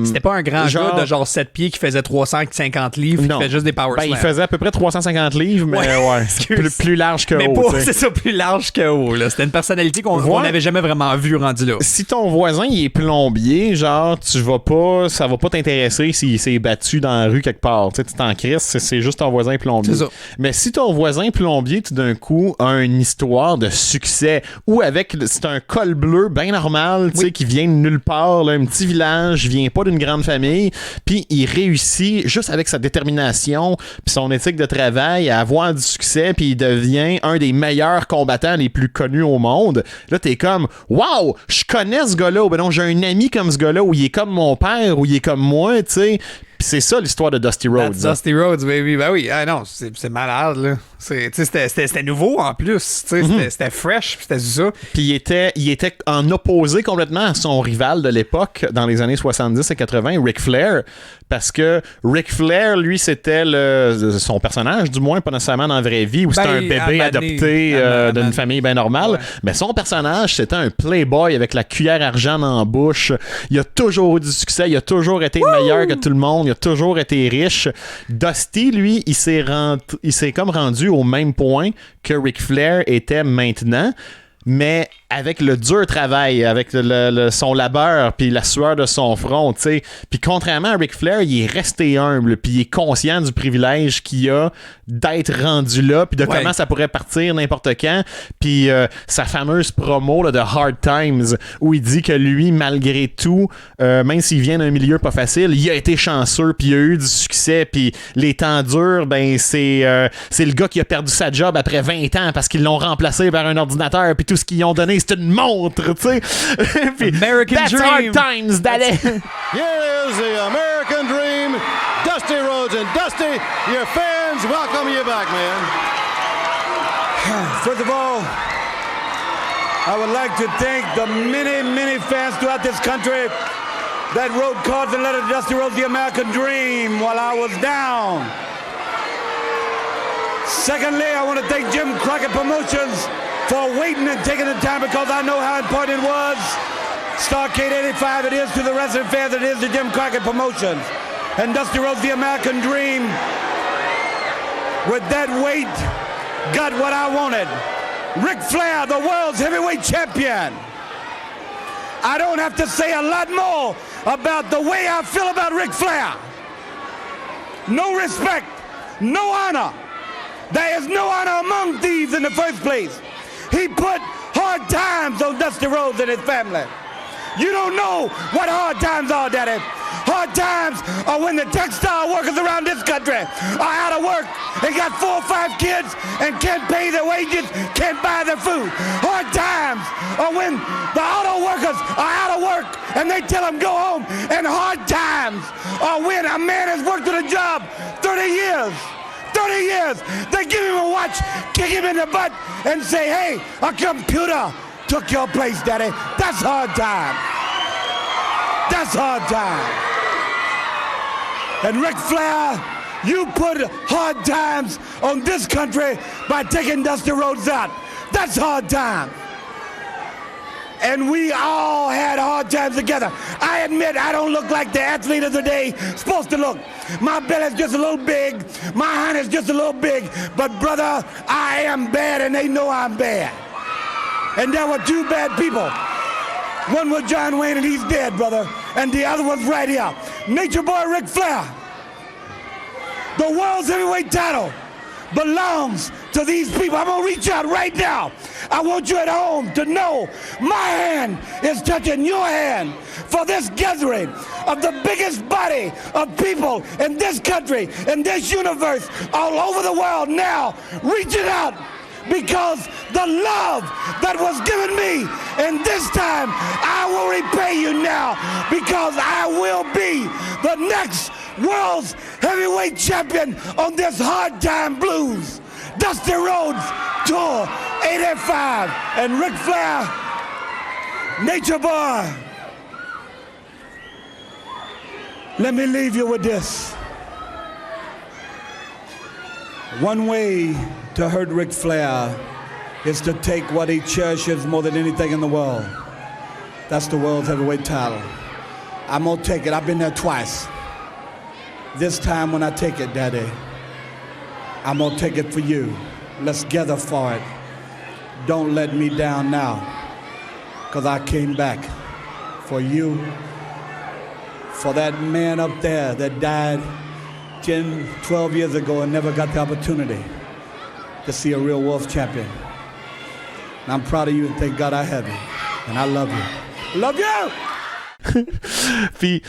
c'était pas un grand gars de genre 7 pieds qui faisait 350 livres qui fait juste des power slams. Il faisait à peu près 350 livres, mais plus large que mais haut. Mais c'est ça, plus large que haut. Là. C'était une personnalité qu'on n'avait jamais vraiment vue rendu là. Si ton voisin il est plombier, genre ça va pas t'intéresser s'il s'est battu dans la rue quelque part. Tu t'en crisses, c'est juste ton voisin plombier. C'est ça. Mais si ton voisin plombier, tout d'un coup, a une histoire de succès, ou c'est un col bleu bien normal, tu sais, qui vient de nulle part, là, un petit village, vient pas d'une grande famille, puis il réussit juste avec sa détermination puis son éthique de travail à avoir du succès, puis il devient un des meilleurs combattants les plus connus au monde. Là, t'es comme « Wow! Je connais ce gars-là! » ou ben non, j'ai un ami comme ce gars-là, où il est comme mon père, ou il est comme moi, tu sais. Puis c'est ça l'histoire de Dusty Rhodes. Dusty Rhodes, baby. Ben oui, non, c'est malade, là. C'était nouveau en plus. C'était fresh, puis c'était ça. Puis il était en opposé complètement à son rival de l'époque, dans les années 70 et 80, Ric Flair. Parce que Ric Flair, lui, c'était son personnage, du moins, pas nécessairement dans la vraie vie, où c'était un bébé adopté d'une famille bien normale. Ouais. Mais son personnage, c'était un playboy avec la cuillère argent en bouche. Il a toujours eu du succès, il a toujours été meilleur que tout le monde, il a toujours été riche. Dusty, lui, il s'est comme rendu au même point que Ric Flair était maintenant, mais avec le dur travail, avec son labeur, puis la sueur de son front, tu sais. Puis contrairement à Ric Flair, il est resté humble, puis il est conscient du privilège qu'il a d'être rendu là, puis de comment ça pourrait partir n'importe quand. Puis sa fameuse promo là, de Hard Times, où il dit que lui, malgré tout, même s'il vient d'un milieu pas facile, il a été chanceux, puis il a eu du succès, puis les temps durs, ben c'est le gars qui a perdu sa job après 20 ans parce qu'ils l'ont remplacé par un ordinateur, puis tout ce qu'ils ont donné, c'est une montre, tu sais. American That's Dream. Hard Times, daddy. Here's the American Dream, Dusty Rhodes. And Dusty, your fans welcome you back, man. First of all, I would like to thank the many, many fans throughout this country that wrote cards and letters to Dusty Rhodes, the American Dream, while I was down. Secondly, I want to thank Jim Crockett Promotions for waiting and taking the time, because I know how important it was. Starrcade 85, it is to the wrestling fans, it is to Jim Crockett Promotions. And Dusty Rhodes, the American Dream, with that weight, got what I wanted. Ric Flair, the world's heavyweight champion. I don't have to say a lot more about the way I feel about Ric Flair. No respect, no honor. There is no honor among thieves in the first place. He put hard times on Dusty Rhodes and his family. You don't know what hard times are, Daddy. Hard times are when the textile workers around this country are out of work and got 4 or 5 kids and can't pay their wages, can't buy their food. Hard times are when the auto workers are out of work and they tell them go home. And hard times are when a man has worked at a job 30 years. 30 years, they give him a watch, kick him in the butt, and say, hey, a computer took your place, Daddy. That's hard time. That's hard time. And Ric Flair, you put hard times on this country by taking Dusty Rhodes out. That's hard time. And we all had hard times together. I admit I don't look like the athlete of the day supposed to look. My belly's just a little big. My hand is just a little big. But brother, I am bad and they know I'm bad. And there were 2 bad people. One was John Wayne and he's dead, brother. And the other one's right here. Nature Boy Ric Flair. The world's heavyweight title belongs to these people. I'm going to reach out right now. I want you at home to know my hand is touching your hand for this gathering of the biggest body of people in this country, in this universe, all over the world now, reaching out because the love that was given me, and this time I will repay you now because I will be the next world's heavyweight champion on this Hard Time Blues. Dusty Rhodes Tour 885 and Ric Flair, Nature Boy. Let me leave you with this. One way to hurt Ric Flair is to take what he cherishes more than anything in the world. That's the world's heavyweight title. I'm gonna take it. I've been there twice. This time when I take it, Daddy, I'm gonna take it for you. Let's gather for it. Don't let me down now, because I came back for you, for that man up there that died 10, 12 years ago and never got the opportunity to see a real Wolf champion. And I'm proud of you and thank God I have you. And I love you. Love you! puis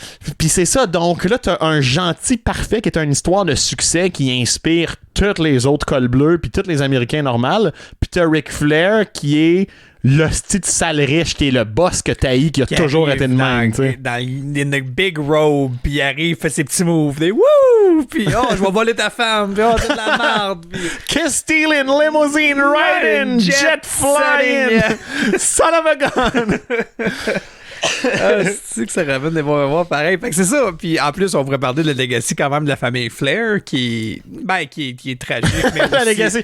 c'est ça, donc là t'as un gentil parfait qui est une histoire de succès qui inspire tous les autres cols bleus puis tous les Américains normaux, puis t'as Ric Flair qui est le style sale riche qui est le boss que t'haïs qui a toujours été de même, tu sais. Dans une big robe, puis il arrive, fait ses petits moves, des wouh, puis oh, je vais voler ta femme, puis oh, c'est de la merde, puis Kiss stealing, limousine riding, jet flying, son of a gun. c'est que ça ramène des bons moments pareil. Fait que c'est ça. Puis en plus, on pourrait parler de la legacy quand même de la famille Flair qui est tragique. Mais La aussi... legacy.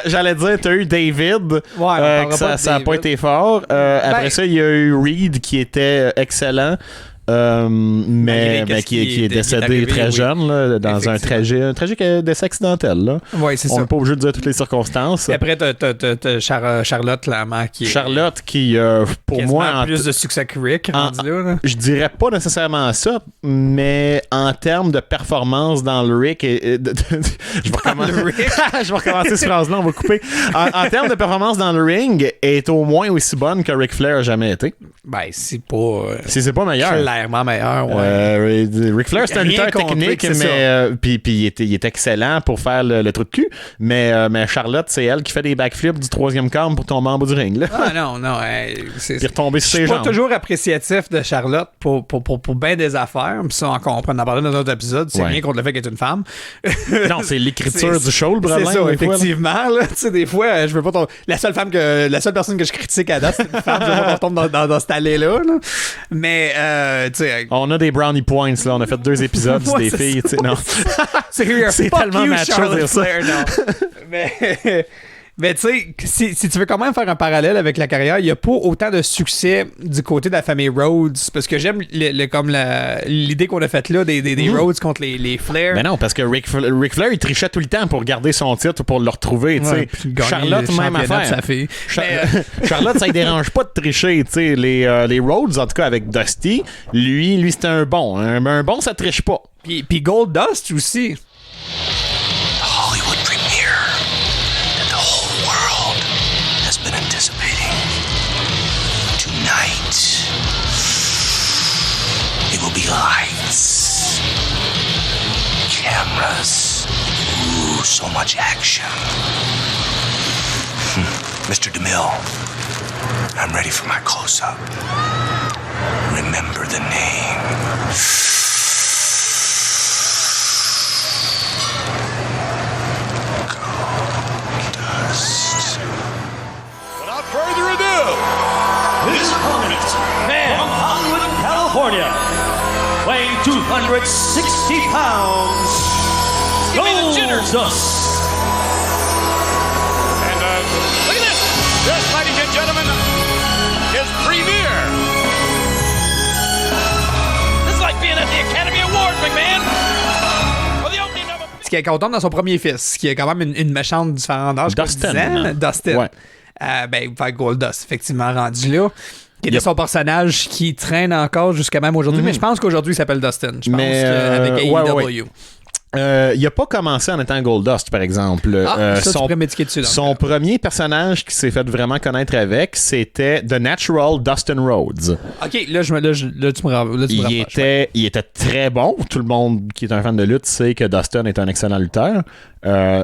J'allais dire, t'as eu David, que ça a pas été fort. Après ça, il y a eu Reed qui était excellent. Mais qui est décédé très jeune là, dans un tragique décès accidentel là. Ouais, c'est on ça. n'est pas obligé de dire toutes les circonstances. Et après t'as Charlotte clairement qui est Charlotte qui pour moi a plus de succès que Rick rendu là. Je dirais pas nécessairement ça, mais en termes de performance dans le Rick je vais recommencer cette phrase là, on va couper. En termes de performance dans le ring, est au moins aussi bonne que Ric Flair a jamais été. Ben c'est pas meilleur. Clairement meilleur, ouais. Ric Flair, c'est un lutteur technique, mais puis il est excellent pour faire le trou de cul. Mais Charlotte, c'est elle qui fait des backflips du troisième câble pour tomber en bas du ring. Là. Ah non, puis retomber sur ses jambes. Je suis pas toujours appréciatif de Charlotte pour bien des affaires. Puis ça, encore, on peut en parler dans notre épisode. C'est rien contre le fait qu'elle est une femme. Non, c'est l'écriture du show, le problème. C'est ça, effectivement. Tu sais, des fois, je veux pas tomber. La seule personne que je critique à date, c'est une femme. Je veux pas qu'on tombe dans cette allée-là. Mais on a des brownie points là, on a fait 2 épisodes des filles, tu sais, non. C'est tellement macho de dire ça. Mais tu sais, si tu veux quand même faire un parallèle avec la carrière, il n'y a pas autant de succès du côté de la famille Rhodes, parce que j'aime l'idée qu'on a faite là des Rhodes contre les Flair. Mais non, parce que Ric Flair, il trichait tout le temps pour garder son titre ou pour le retrouver, tu sais. Charlotte, même affaire. Sa fille. Charlotte, ça ne dérange pas de tricher, tu sais. Les Rhodes, en tout cas avec Dusty, lui c'était un bon. Un bon, ça triche pas. Puis Goldust aussi. Hollywood premiere that the whole world has been anticipating. Tonight, it will be lights, cameras, ooh, so much action. Mr. DeMille, I'm ready for my close-up. Remember the name. Without further ado, his opponent from Hollywood, California, weighing 260 pounds, Goldust. And look at this. This, ladies and gentlemen, is premiere. This is like being at the Academy Awards, McMahon. Ce qui est content dans son premier fils, qui est quand même une méchante différente d'âge. Dustin. Ouais. Goldust, effectivement, rendu là. Qui est son personnage qui traîne encore jusqu'à même aujourd'hui. Mais je pense qu'aujourd'hui, il s'appelle Dustin. Je pense qu'avec AEW. Il a pas commencé en étant Goldust, par exemple. Ça, tu pourrais m'étiqueter dessus. Son premier personnage qui s'est fait vraiment connaître avec, c'était The Natural Dustin Rhodes. OK, là, tu me rapproches. Il était très bon. Tout le monde qui est un fan de lutte sait que Dustin est un excellent lutteur.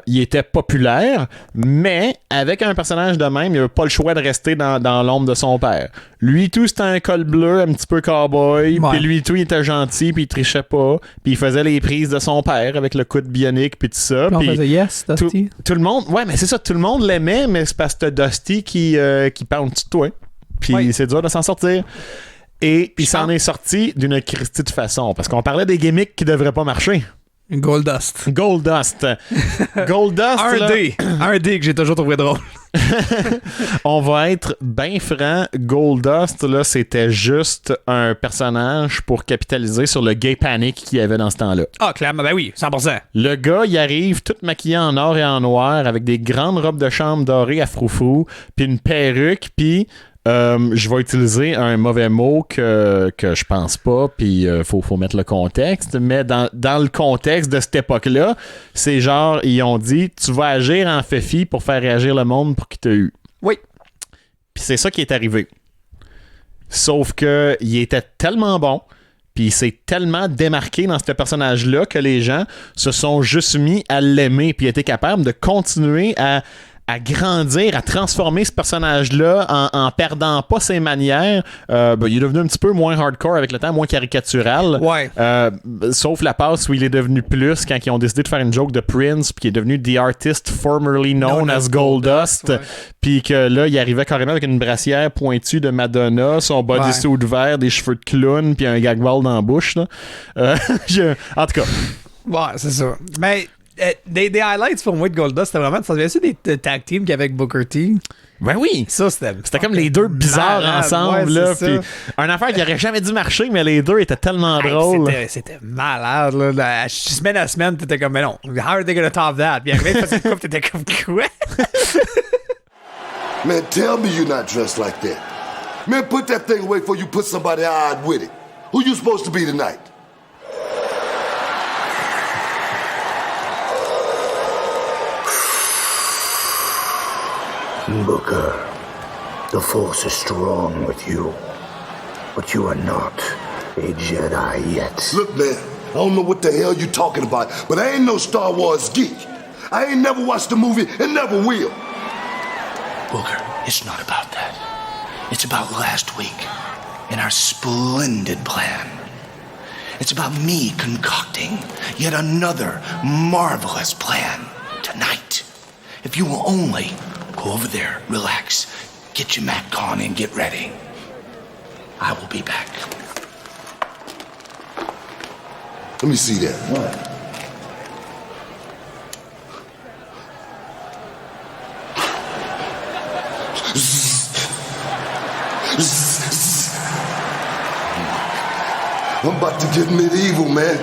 Il était populaire, mais avec un personnage de même, il n'avait pas le choix de rester dans l'ombre de son père. Lui, tout, c'était un col bleu, un petit peu cowboy. Ouais. Puis lui, tout, il était gentil, puis il trichait pas. Puis il faisait les prises de son père avec le coude bionique, puis tout ça. Puis on Puis faisait yes, Dusty. tout le monde, ouais, mais c'est ça, tout le monde l'aimait, mais c'est parce que t'as Dusty qui parle en dessous de toi. Puis Ouais. c'est dur de s'en sortir. Et il s'en pense- est sorti d'une Christie de façon. Parce qu'on parlait des gimmicks qui devraient pas marcher. Goldust. Goldust. Goldust, Un là, dé. Un dé que j'ai toujours trouvé drôle. on va être bien franc. Goldust, là, c'était juste un personnage pour capitaliser sur le gay panic qu'il y avait dans ce temps-là. Ah, clairement, ben oui, 100%. Le gars, il arrive tout maquillé en or et en noir avec des grandes robes de chambre dorées à froufrou, puis une perruque, puis je vais utiliser un mauvais mot que je pense pas, puis faut mettre le contexte, mais dans le contexte de cette époque-là, c'est genre, ils ont dit, tu vas agir en féfi pour faire réagir le monde pour qu'il t'a eu. Oui. Puis c'est ça qui est arrivé. Sauf que il était tellement bon, puis il s'est tellement démarqué dans ce personnage-là que les gens se sont juste mis à l'aimer, puis étaient capables de continuer à grandir, à transformer ce personnage-là en perdant pas ses manières. Il est devenu un petit peu moins hardcore avec le temps, moins caricatural. Ouais. Sauf la passe où il est devenu plus quand ils ont décidé de faire une joke de Prince, puis qui est devenu The Artist formerly known as Goldust. ouais. Puis que là, il arrivait carrément avec une brassière pointue de Madonna, son bodysuit vert, des cheveux de clown, puis un gag ball dans la bouche. Là. En tout cas. Ouais, c'est ça. Mais des highlights pour moi de Goldust, c'était vraiment. Ça devait être des tag teams qu'il y avait avec Booker T. Ben oui! Ça, c'était. C'était comme les deux bizarres malade. ensemble. Ouais, là, c'est puis ça. une affaire qui aurait jamais dû marcher, mais les deux étaient tellement Hey, drôles. c'était malade, là. Semaine à semaine, t'étais comme, mais non, how are they gonna top that? Puis après, il faisait une coupe, t'étais comme, quoi? Man, tell me you're not dressed like that. Man, put that thing away before you put somebody odd with it. Who you supposed to be tonight? Booker, the Force is strong with you, but you are not a Jedi yet. Look, man, I don't know what the hell you talking about, but I ain't no Star Wars geek. I ain't never watched the movie and never will. Booker, it's not about that. It's about last week and our splendid plan. It's about me concocting yet another marvelous plan tonight. If you will only go over there, relax, get your Mac on and get ready. I will be back. Let me see that. What? I'm about to get medieval, man.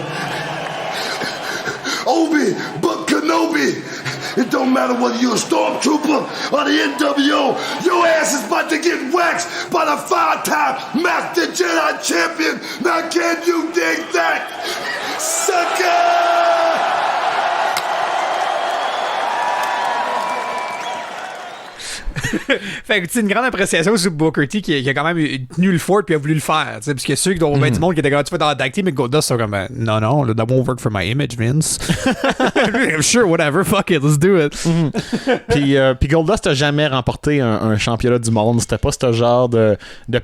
Obi, but Kenobi. It don't matter whether you're a stormtrooper or the NWO. Your ass is about to get waxed by the 5-time Master Jedi Champion. Now can you dig that? Sucker! Fait que, tu sais, une grande appréciation sur Booker T qui a quand même tenu le fort puis a voulu le faire. Tu sais, parce que ceux qui ont du monde qui était comme, tu fais dans la tag team, mais Goldust sont comme, non, non, that won't work for my image, Vince. Sure, whatever, fuck it, let's do it. Puis Goldust n'a jamais remporté un championnat du monde. C'était pas ce genre de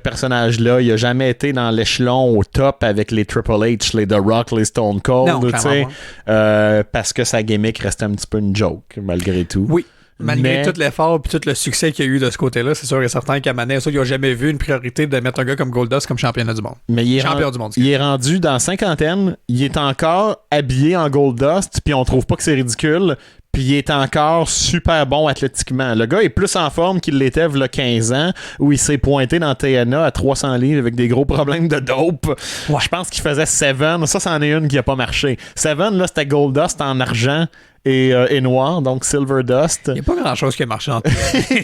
personnage-là. Il a jamais été dans l'échelon au top avec les Triple H, les The Rock, les Stone Cold. Non, tu sais, clairement parce que sa gimmick restait un petit peu une joke, malgré tout. Oui. Malgré Mais- tout l'effort et tout le succès qu'il y a eu de ce côté-là, c'est sûr et certain qu'à Manet, ils n'ont jamais vu une priorité de mettre un gars comme Goldust comme championnat du monde. Mais il est, Champion du monde. il est rendu dans cinquantaine, il est encore habillé en Goldust, puis on trouve pas que c'est ridicule, puis il est encore super bon athlétiquement. Le gars est plus en forme qu'il l'était il y a 15 ans, où il s'est pointé dans TNA à 300 livres avec des gros problèmes de dope. Je pense qu'il faisait Seven, ça c'en est une qui a pas marché. Seven, là, c'était Goldust en argent et noir, donc Silver Dust. Il n'y a pas grand-chose qui a marché entre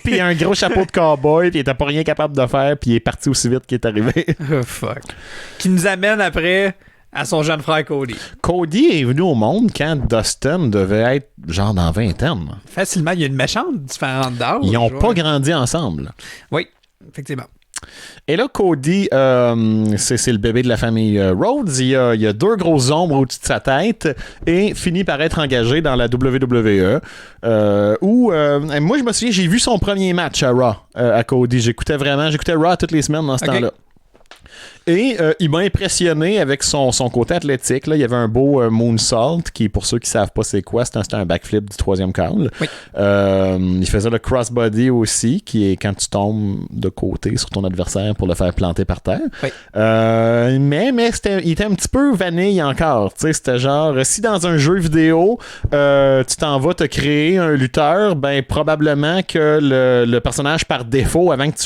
Puis il a un gros chapeau de cowboy, puis il était pas rien capable de faire, puis il est parti aussi vite qu'il est arrivé. Oh, fuck. Qui nous amène après à son jeune frère Cody. Cody est venu au monde quand Dustin devait être genre dans 20 ans. Facilement, il y a une méchante différence d'âge. Ils n'ont pas grandi ensemble. Oui, effectivement. Et là, Cody, c'est le bébé de la famille Rhodes. Il y a 2 grosses ombres au-dessus de sa tête et finit par être engagé dans la WWE. Moi, je me souviens, j'ai vu son premier match à Raw, à Cody. J'écoutais Raw toutes les semaines dans ce temps-là. Et il m'a impressionné avec son côté athlétique. Là, il y avait un beau moonsault qui, pour ceux qui savent pas c'est quoi, c'était un backflip du 3e câble. Oui. Il faisait le crossbody aussi, qui est quand tu tombes de côté sur ton adversaire pour le faire planter par terre. Oui. Mais il était un petit peu vanille encore. T'sais, c'était genre, si dans un jeu vidéo, tu t'en vas te créer un lutteur, ben probablement que le personnage par défaut, avant que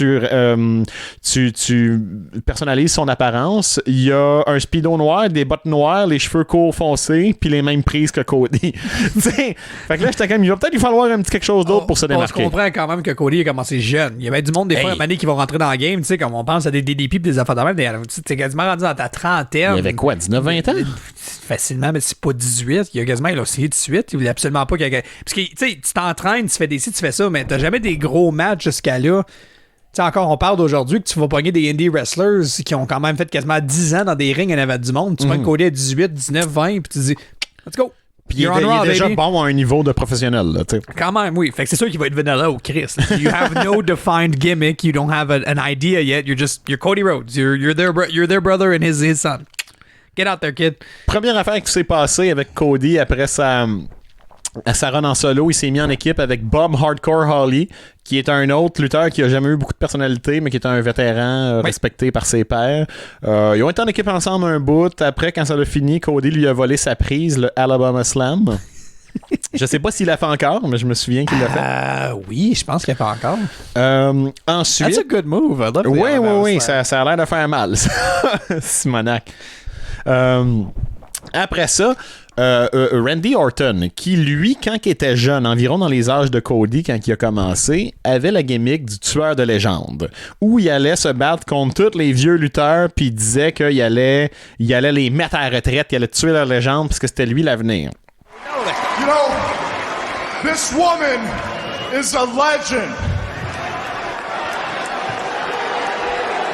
tu personnalises son apparence, il y a un speedo noir, des bottes noires, les cheveux courts foncés, puis les mêmes prises que Cody. Fait que là, j'étais comme, il va peut-être lui falloir un petit quelque chose d'autre pour se démarquer. On se comprend quand même que Cody a commencé jeune. Il y avait du monde des fois à qui vont rentrer dans le game, tu sais, comme on pense à des DDP et des affaires de même, t'es quasiment rendu dans ta trentaine. Il y avait quoi, 19-20 ans? Facilement, mais c'est pas 18. Il y a quasiment, il a essayé 18. Il voulait absolument pas qu'il y ait... Parce que, tu sais, tu t'entraînes, tu fais des ci, tu fais ça, mais t'as jamais des gros matchs jusqu'à là. Tu sais, encore, on parle d'aujourd'hui que tu vas pogner des indie wrestlers qui ont quand même fait quasiment 10 ans dans des rings en avant du monde. Tu prends le Cody à 18, 19, 20, puis tu dis, let's go. Puis il est déjà bon à un niveau de professionnel. Là, quand même, oui. Fait que c'est sûr qu'il va être vanilla au Chris. You have no defined gimmick. You don't have an idea yet. You're Cody Rhodes. You're their brother and his son. Get out there, kid. Première affaire qui s'est passée avec Cody après sa run en solo, il s'est mis en équipe avec Bob Hardcore Holly, qui est un autre lutteur qui a jamais eu beaucoup de personnalité, mais qui est un vétéran respecté par ses pairs. Ils ont été en équipe ensemble un bout. Après, quand ça a fini, Cody lui a volé sa prise, le Alabama Slam. Je sais pas s'il l'a fait encore, mais je me souviens qu'il l'a fait. Oui, je pense qu'il l'a fait encore. Ensuite... That's a good move. Oui, ça a l'air de faire mal, ça. Simonac. Après ça, Randy Orton, qui lui, quand il était jeune, environ dans les âges de Cody, quand il a commencé, avait la gimmick du tueur de légende, où il allait se battre contre tous les vieux lutteurs, puis il disait qu'il allait les mettre à la retraite, qu'il allait tuer leur légende, parce que c'était lui l'avenir. You know, this woman is a legend.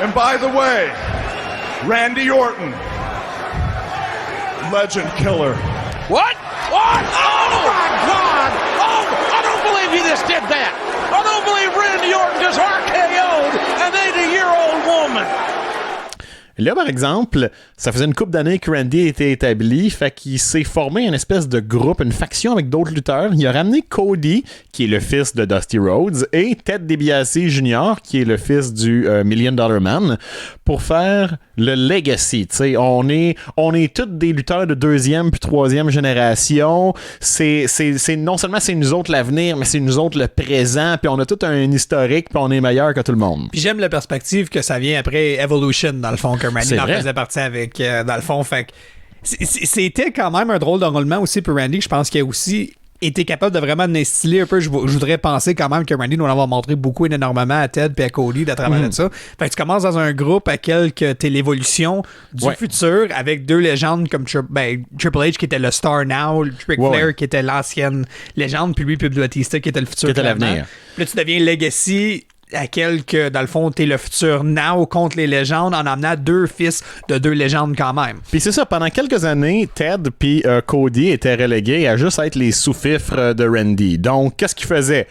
And by the way, Randy Orton, legend killer. What? What? Oh my God! Oh, I don't believe you just did that. I don't believe Randy Orton just RKO'd an 80-year-old woman. Là, par exemple, ça faisait une couple d'années que Randy était établi, fait qu'il s'est formé une espèce de groupe, une faction avec d'autres lutteurs. Il a ramené Cody, qui est le fils de Dusty Rhodes, et Ted DiBiase Jr., qui est le fils du Million Dollar Man, pour faire le legacy. T'sais, on est tous des lutteurs de 2e puis 3e génération. C'est non seulement c'est nous autres l'avenir, mais c'est nous autres le présent, puis on a tout un historique, puis on est meilleur que tout le monde. Puis j'aime la perspective que ça vient après Evolution, dans le fond, que Randy en faisait partie avec, dans le fond. Fait que c'était quand même un drôle d'enrôlement aussi pour Randy. Je pense qu'il a aussi été capable de vraiment instiller un peu. Je voudrais penser quand même que Randy doit en avoir montré beaucoup énormément à Ted et à Cody à travers de ça. Fait que tu commences dans un groupe à quelques télévolutions du futur avec 2 légendes comme Triple H qui était le Star Now, Ric Flair qui était l'ancienne légende, puis lui, Batista qui était le futur. Qui était l'avenir. Puis là, tu deviens Legacy à quelques, dans le fond, t'es le futur now contre les légendes en amenant 2 fils de 2 légendes quand même. Puis c'est ça, pendant quelques années, Ted puis Cody étaient relégués à juste être les sous-fifres de Randy. Donc, qu'est-ce qu'ils faisaient?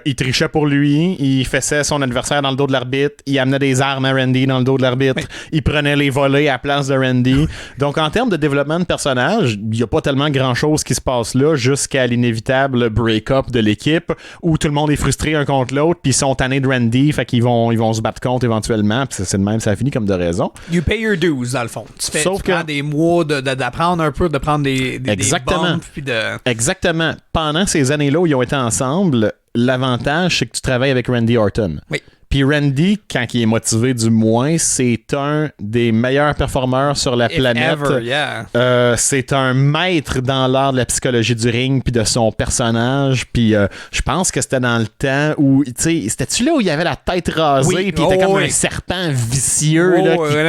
Il trichait pour lui, il faisait son adversaire dans le dos de l'arbitre, il amenait des armes à Randy dans le dos de l'arbitre, il prenait les volets à la place de Randy. Donc, en termes de développement de personnage, il n'y a pas tellement grand-chose qui se passe là jusqu'à l'inévitable break-up de l'équipe où tout le monde est frustré un contre l'autre, puis ils sont tannés de Randy, fait qu'ils vont se battre contre éventuellement, puis c'est de même, ça finit comme de raison. You pay your dues, dans le fond. Tu prends des mois d'apprendre un peu, de prendre des bumps, puis de... Exactement. Pendant ces années-là où ils ont été ensemble, l'avantage, c'est que tu travailles avec Randy Orton. Oui. Puis Randy, quand il est motivé du moins, c'est un des meilleurs performeurs sur la planète. Ever, yeah. C'est un maître dans l'art de la psychologie du ring puis de son personnage. Puis je pense que c'était dans le temps où, tu sais, c'était-tu là où il y avait la tête rasée puis il était comme un serpent vicieux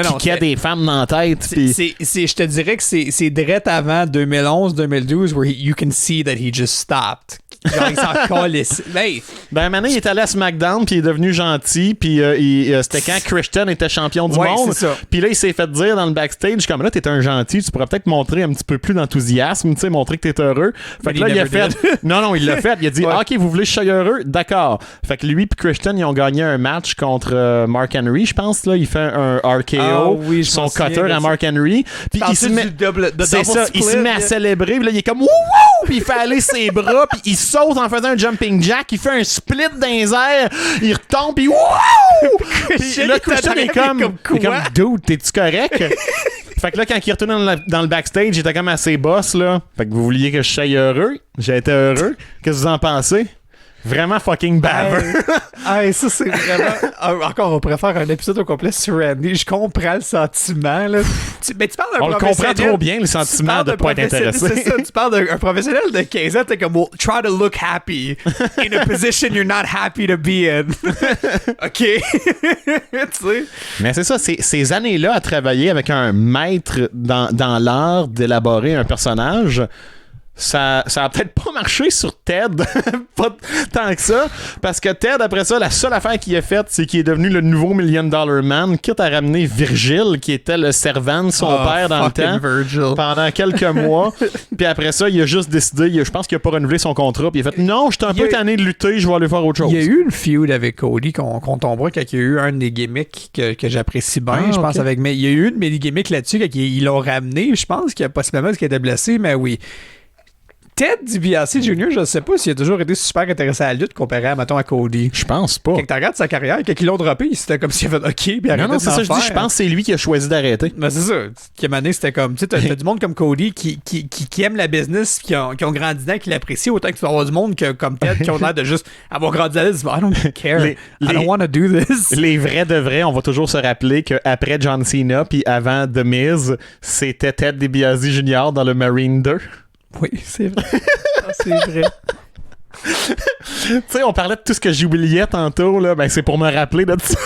qui kickait des femmes dans la tête. Je te dirais que c'est direct avant 2011-2012 where you can see that he just stopped. Genre, il s'en calisse. Ben, maintenant, il est allé à SmackDown, puis il est devenu gentil, puis c'était quand Christian était champion du monde. Puis là, il s'est fait dire dans le backstage, comme là, t'es un gentil, tu pourrais peut-être montrer un petit peu plus d'enthousiasme, tu sais, montrer que t'es heureux. Fait que là, il a fait... Non, il l'a fait. Il a dit, OK, vous voulez que je sois heureux? D'accord. Fait que lui puis Christian, ils ont gagné un match contre Mark Henry, je pense, là. Il fait un RKO, son cutter à Mark Henry. Puis il se met... C'est ça, il se met à célébrer, puis là, il est comme, wouh! Puis il fait aller ses bras, puis il saute en faisant un jumping jack, il fait un split dans les airs, il retombe, puis wouh! Puis là, Christian est comme dude, t'es-tu correct? Fait que là, quand il retourne dans le backstage, il était comme assez boss, là. Fait que vous vouliez que je sois heureux? J'ai été heureux. Qu'est-ce que vous en pensez? Vraiment fucking baveux. Ça, c'est vraiment... Encore, on pourrait faire un épisode au complet sur Randy. Je comprends le sentiment, là. Mais tu parles d'un on le comprend trop bien, le sentiment de pas être intéressé. C'est ça, tu parles d'un professionnel de 15 ans, t'es comme, well, try to look happy in a position you're not happy to be in. OK. Tu sais. Mais c'est ça, ces années-là à travailler avec un maître dans l'art d'élaborer un personnage... Ça a peut-être pas marché sur Ted, pas tant que ça, parce que Ted, après ça, la seule affaire qu'il a faite, c'est qu'il est devenu le nouveau $1 Million Man, quitte à ramener Virgil, qui était le servant de son père dans le temps, Virgil. Pendant quelques mois. Puis après ça, il a juste décidé, je pense qu'il a pas renouvelé son contrat, puis il a fait « Non, je suis un peu tanné de lutter, je vais aller faire autre chose. » Il y a eu une feud avec Cody qu'on tombera quand il y a eu un des gimmicks que j'apprécie bien, je pense, mais il y a eu une de mes gimmicks là-dessus quand ils l'ont ramené, je pense qu'il y a possiblement ce qui était blessé, mais oui. Ted DiBiase Jr., je ne sais pas s'il a toujours été super intéressé à la lutte comparé, mettons, à Cody. Je pense pas. Quand tu regardes sa carrière, quand ils l'ont droppé, c'était comme s'il avait fait OK, puis arrêté. Non, c'est ça, je dis, je pense que c'est lui qui a choisi d'arrêter. Ben, c'est ça. Qui a c'était comme, tu sais, t'as du monde comme Cody qui aime la business, qui ont grandi dedans, qui l'apprécient, autant que tu vas avoir du monde comme Ted qui ont l'air de juste avoir grandi à I don't care. I don't want to do this. Les vrais de vrais, on va toujours se rappeler qu'après John Cena, puis avant The Miz, c'était Ted DiBiase Jr. dans le Marine 2. Oui, c'est vrai. C'est vrai. Tu sais, on parlait de tout ce que j'oubliais tantôt, là. Ben, c'est pour me rappeler de ça.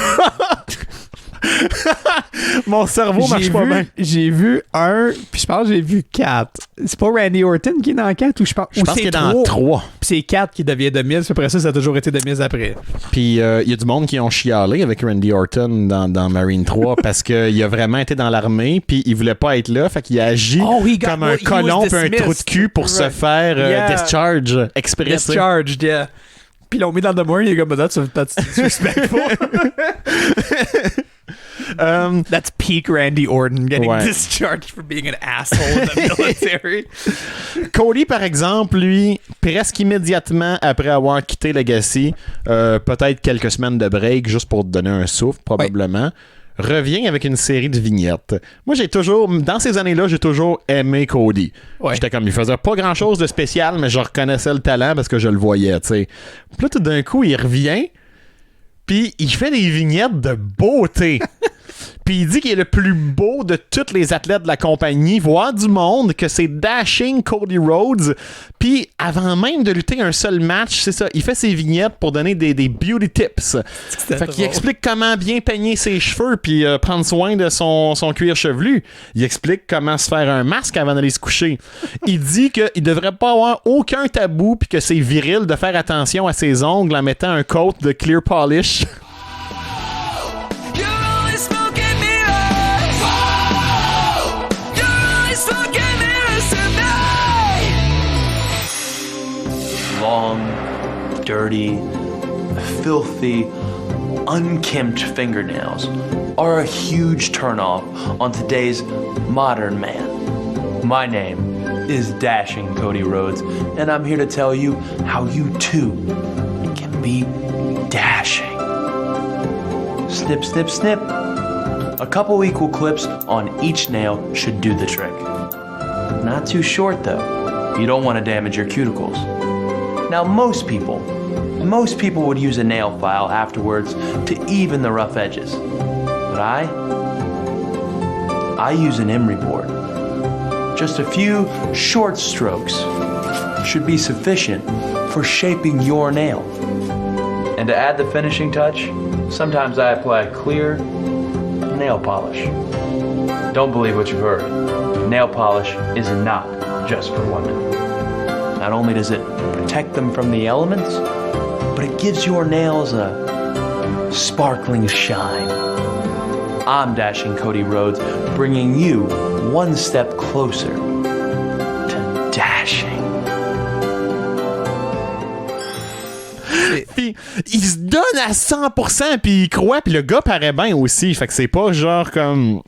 Mon cerveau marche pas bien. J'ai vu un, puis je pense que j'ai vu 4. C'est pas Randy Orton qui est dans 4 ou je pense qu'il est dans 3. Puis c'est 4 qui devient The Miz, après ça a toujours été The Miz après. Puis il y a du monde qui ont chialé avec Randy Orton dans Marine 3 parce qu'il a vraiment été dans l'armée, puis il voulait pas être là, fait qu'il a agi comme un colon puis un trou de cul pour se faire discharge exprès. Discharged, yeah. Puis ils l'ont mis dans The Moore, il est comme ça, tu respectes pas. That's peak Randy Orton getting discharged for being an asshole in the military. Cody, par exemple, lui, presque immédiatement après avoir quitté Legacy, peut-être quelques semaines de break, juste pour te donner un souffle, probablement, revient avec une série de vignettes. Moi, dans ces années-là, j'ai toujours aimé Cody. J'étais comme, il faisait pas grand-chose de spécial, mais je reconnaissais le talent parce que je le voyais, tu sais. Puis là, tout d'un coup, il revient, puis il fait des vignettes de beauté. Puis il dit qu'il est le plus beau de tous les athlètes de la compagnie, voire du monde, que c'est Dashing Cody Rhodes. Puis avant même de lutter un seul match, c'est ça, il fait ses vignettes pour donner des beauty tips. Fait qu'il explique comment bien peigner ses cheveux puis prendre soin de son cuir chevelu. Il explique comment se faire un masque avant d'aller se coucher. Il dit qu'il devrait pas avoir aucun tabou puis que c'est viril de faire attention à ses ongles en mettant un coat de clear polish. Long, dirty, filthy, unkempt fingernails are a huge turnoff on today's modern man. My name is Dashing Cody Rhodes, and I'm here to tell you how you too can be dashing. Snip, snip, snip. A couple equal clips on each nail should do the trick. Not too short though. You don't want to damage your cuticles. Now, most people Most people would use a nail file afterwards to even the rough edges. But I use an emery board. Just a few short strokes should be sufficient for shaping your nail. And to add the finishing touch, sometimes I apply clear nail polish. Don't believe what you've heard. Nail polish is not just for women. Not only does it protect them from the elements, but it gives your nails a sparkling shine. I'm Dashing Cody Rhodes, bringing you one step closer to dashing. Puis il se donne à 100%, puis il croit, puis le gars paraît bien aussi. Fait que c'est pas genre comme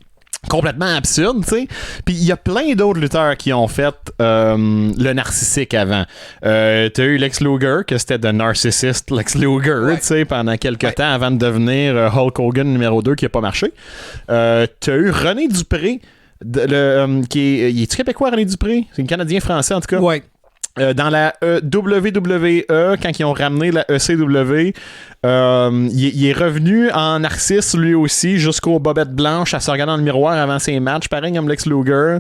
complètement absurde, tu sais. Puis il y a plein d'autres lutteurs qui ont fait le narcissique avant. T'as eu Lex Luger, que c'était The Narcissist Lex Luger, tu sais, pendant quelques temps avant de devenir Hulk Hogan numéro 2 qui a pas marché. T'as eu René Dupré, il est québécois, René Dupré? C'est un Canadien-Français, en tout cas. Ouais. Dans la WWE, quand ils ont ramené la ECW, il est revenu en narcisse lui aussi jusqu'aux bobettes blanches à se regarder dans le miroir avant ses matchs, pareil comme Lex Luger.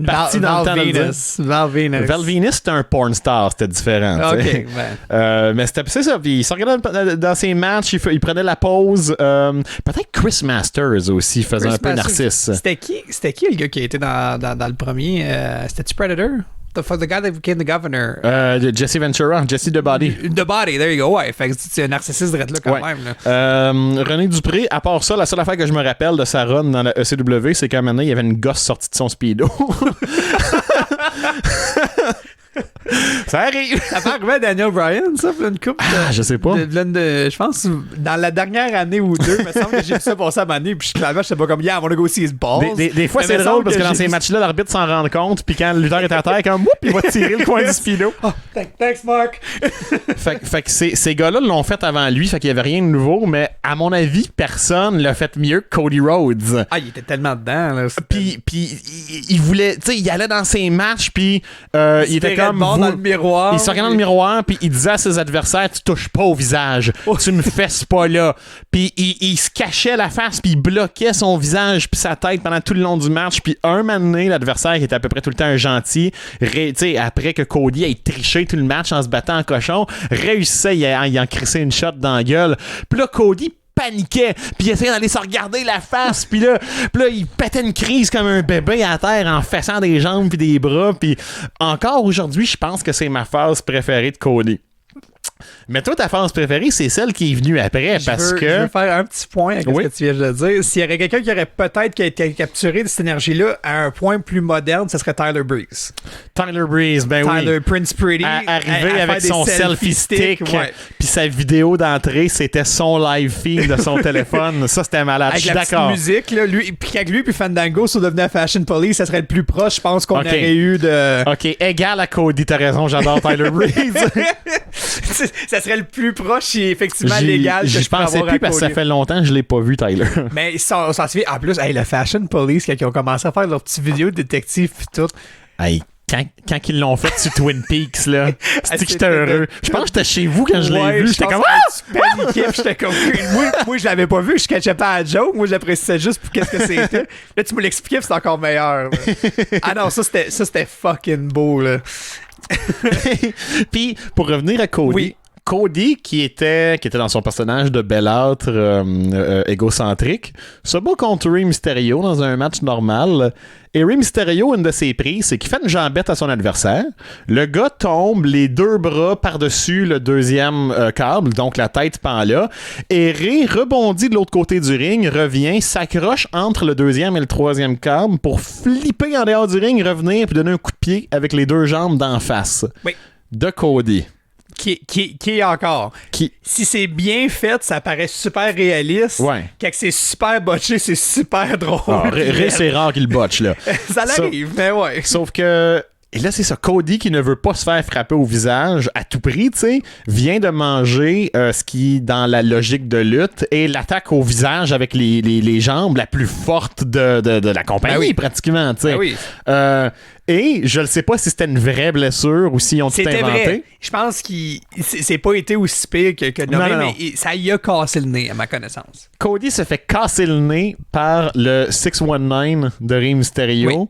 Parti dans le temps de Val Venus. Val Venus, c'était un porn star, c'était différent. Ok, mais c'est ça, puis il se regardait dans ses matchs, il prenait la pause. Peut-être Chris Masters aussi faisait un peu narcisse. C'était qui le gars qui a été dans le premier? C'était-tu Predator? The guy that became the governor. Jesse Ventura, Jesse The Body. The Body, there you go. Ouais, fait que c'est un narcissiste là quand même. Là. René Dupré, à part ça, la seule affaire que je me rappelle de sa run dans la ECW, c'est qu'à un moment donné, il y avait une gosse sortie de son speedo. Ça arrive. Ça fait arriver à Daniel Bryan, ça, pour une coupe. Je sais pas. Je pense dans la dernière année ou deux, il me semble que j'ai vu ça passer à ma année, puis clairement, j'étais pas comme, yeah, I wanna go see his balls. Des fois, c'est drôle parce que dans ces matchs-là, l'arbitre s'en rend compte, puis quand le lutteur est à terre, comme, whoop, il va tirer le coin du speedo. Oh, thanks, Mark. fait que ces gars-là l'ont fait avant lui, fait qu'il y avait rien de nouveau, mais à mon avis, personne l'a fait mieux que Cody Rhodes. Ah, il était tellement dedans, là. Puis il voulait, tu sais, il allait dans ses matchs, puis il était comme dans le miroir. Il se regardait dans le miroir, puis il disait à ses adversaires, tu touches pas au visage, tu me fesses pas là. Puis il se cachait la face, puis il bloquait son visage puis sa tête pendant tout le long du match. Puis un moment donné, l'adversaire qui était à peu près tout le temps un gentil, après que Cody ait triché tout le match en se battant en cochon, réussissait à y en crisser une shot dans la gueule. Puis là, Cody paniquait, puis il essayait d'aller se regarder la face, puis là, il pétait une crise comme un bébé à terre en fessant des jambes puis des bras, puis encore aujourd'hui, je pense que c'est ma phase préférée de Cody. Mais toi, ta phase préférée, c'est celle qui est venue après, Je veux faire un petit point avec ce que tu viens de dire. S'il y aurait quelqu'un qui aurait peut-être été capturé de cette énergie-là à un point plus moderne, ce serait Tyler Breeze. Tyler Breeze, ben oui. Tyler Prince Pretty. Arrivé avec son selfie stick, puis sa vidéo d'entrée, c'était son live feed de son téléphone. Ça, c'était malade. Je suis d'accord. Avec la petite musique, là, lui puis Fandango sont devenus à Fashion Police, ça serait le plus proche, je pense, qu'on aurait eu de... OK, égal à Cody, t'as raison, j'adore Tyler Breeze. Ça serait le plus proche et effectivement légal que je pensais plus parce que ça fait longtemps que je l'ai pas vu, Tyler. Mais on s'en souvient. En plus, le Fashion Police, quand ils ont commencé à faire leurs petites vidéos de détectives et tout. Hey, quand ils l'ont fait sur Twin Peaks, là, c'était que j'étais heureux. Je pense que j'étais chez vous quand je l'ai vu. J'étais comme, tu paniquais, j'étais comme, moi, je l'avais pas vu, je catchais pas à la joke. Moi, j'appréciais juste pour qu'est-ce que c'était. Là, tu me l'expliquais, puis c'était encore meilleur. Ah non, ça, c'était fucking beau, là. Puis, pour revenir à Cody, Cody, qui était dans son personnage de bellâtre égocentrique, se bat contre Rey Mysterio dans un match normal. Et Rey Mysterio, une de ses prises, c'est qu'il fait une jambette à son adversaire. Le gars tombe, les deux bras par-dessus le deuxième câble, donc la tête pend là. Et Rey rebondit de l'autre côté du ring, revient, s'accroche entre le deuxième et le troisième câble pour flipper en dehors du ring, revenir puis donner un coup de pied avec les deux jambes d'en face. Oui. De Cody. Qui est encore. Si c'est bien fait, ça paraît super réaliste. Ouais. Quand c'est super botché, c'est super drôle. C'est rare qu'il botche, là. Ça l'arrive, mais ouais. Sauf que Et là, c'est ça. Cody, qui ne veut pas se faire frapper au visage à tout prix, tu sais, vient de manger ce qui, dans la logique de lutte, est l'attaque au visage avec les jambes la plus forte de la compagnie, pratiquement, tu sais. Oui. Et je ne sais pas si c'était une vraie blessure ou s'ils ont tout inventé. Vrai. Je pense qu'il c'est pas été aussi pire que nommé, mais ça y a cassé le nez, à ma connaissance. Cody se fait casser le nez par le 619 de Rey Mysterio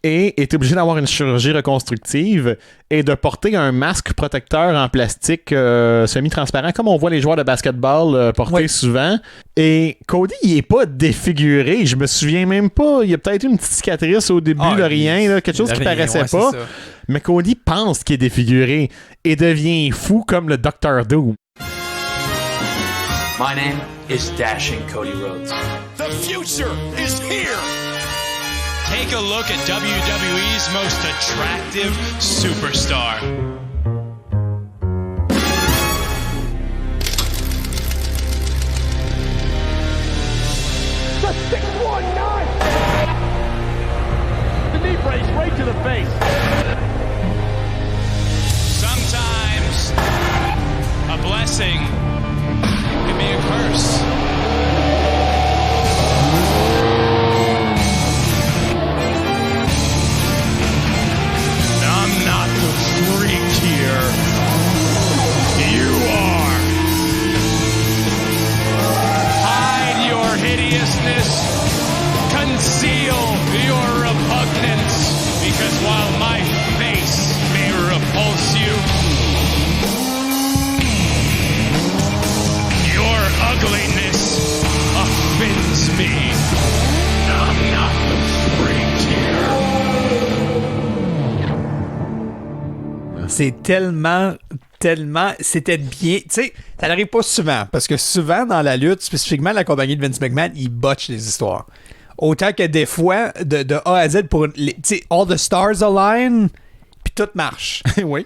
et est obligé d'avoir une chirurgie reconstructive et de porter un masque protecteur en plastique semi-transparent, comme on voit les joueurs de basketball porter souvent. Et Cody, il est pas défiguré. Je me souviens même pas. Il y a peut-être une petite cicatrice au début de rien, là, quelque chose qui paraissait pas. Mais Cody pense qu'il est défiguré et devient fou comme le Dr. Doom. My name is Dashing Cody Rhodes. The future is here. Take a look at WWE's most attractive superstar. The 619! The knee brace right to the face. Sometimes a blessing can be a curse. I'm not the freak here. You are. Hide your hideousness. Conceal your repugnance. Because while my face may repulse you, your ugliness offends me. I'm not the freak here. C'est tellement, c'était bien. Tu sais, ça n'arrive pas souvent, parce que souvent dans la lutte, spécifiquement la compagnie de Vince McMahon, ils botchent les histoires. Autant que des fois, de A à Z, pour tu sais, all the stars align, puis tout marche. Oui.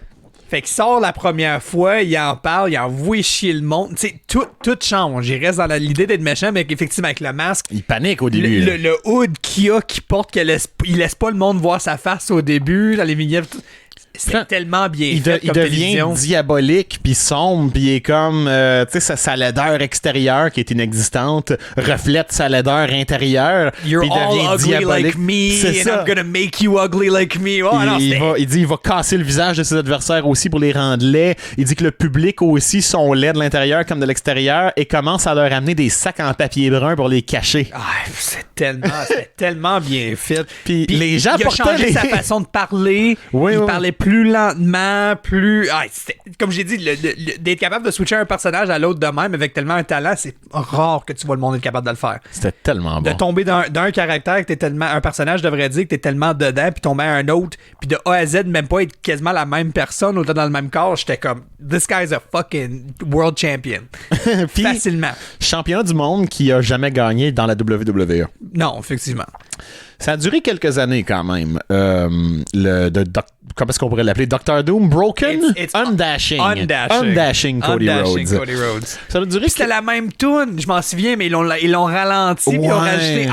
Fait qu'il sort la première fois, il en parle, il envoie chier le monde. Tu sais, tout change. Il reste dans l'idée d'être méchant, mais effectivement, avec le masque. Il panique au début. Le hood qu'il porte, il laisse pas le monde voir sa face au début, dans les vignettes. C'est tellement bien fait il comme devient télévision. diabolique puis sombre puis il est comme tu sais sa laideur extérieure qui est inexistante reflète sa laideur intérieure. You're puis il devient all ugly diabolique. like me C'est and ça. I'm gonna make you ugly like me. Oh, il dit il va casser le visage de ses adversaires aussi pour les rendre laids. Il dit que le public aussi sont laids de l'intérieur comme de l'extérieur et commence à leur amener des sacs en papier brun pour les cacher. C'était tellement bien fait. Puis les gens il a changé sa façon de parler. Il parlait plus lentement, plus... comme j'ai dit, d'être capable de switcher un personnage à l'autre de même avec tellement un talent, c'est rare que tu vois le monde être capable de le faire. C'était tellement bon. De tomber d'un caractère que t'es tellement... Un personnage devrait dire que t'es tellement dedans, puis tomber à un autre, puis de A à Z, même pas être quasiment la même personne, autant dans le même corps, j'étais comme... This guy's a fucking world champion. Facilement. Champion du monde qui a jamais gagné dans la WWE. Non, effectivement. Ça a duré quelques années quand même. Comment est-ce qu'on pourrait l'appeler? Dr. Doom Broken? Undashing Cody Rhodes. Ça a duré. C'était la même tune, je m'en souviens, mais ils l'ont ralenti puis ils ont rajouté.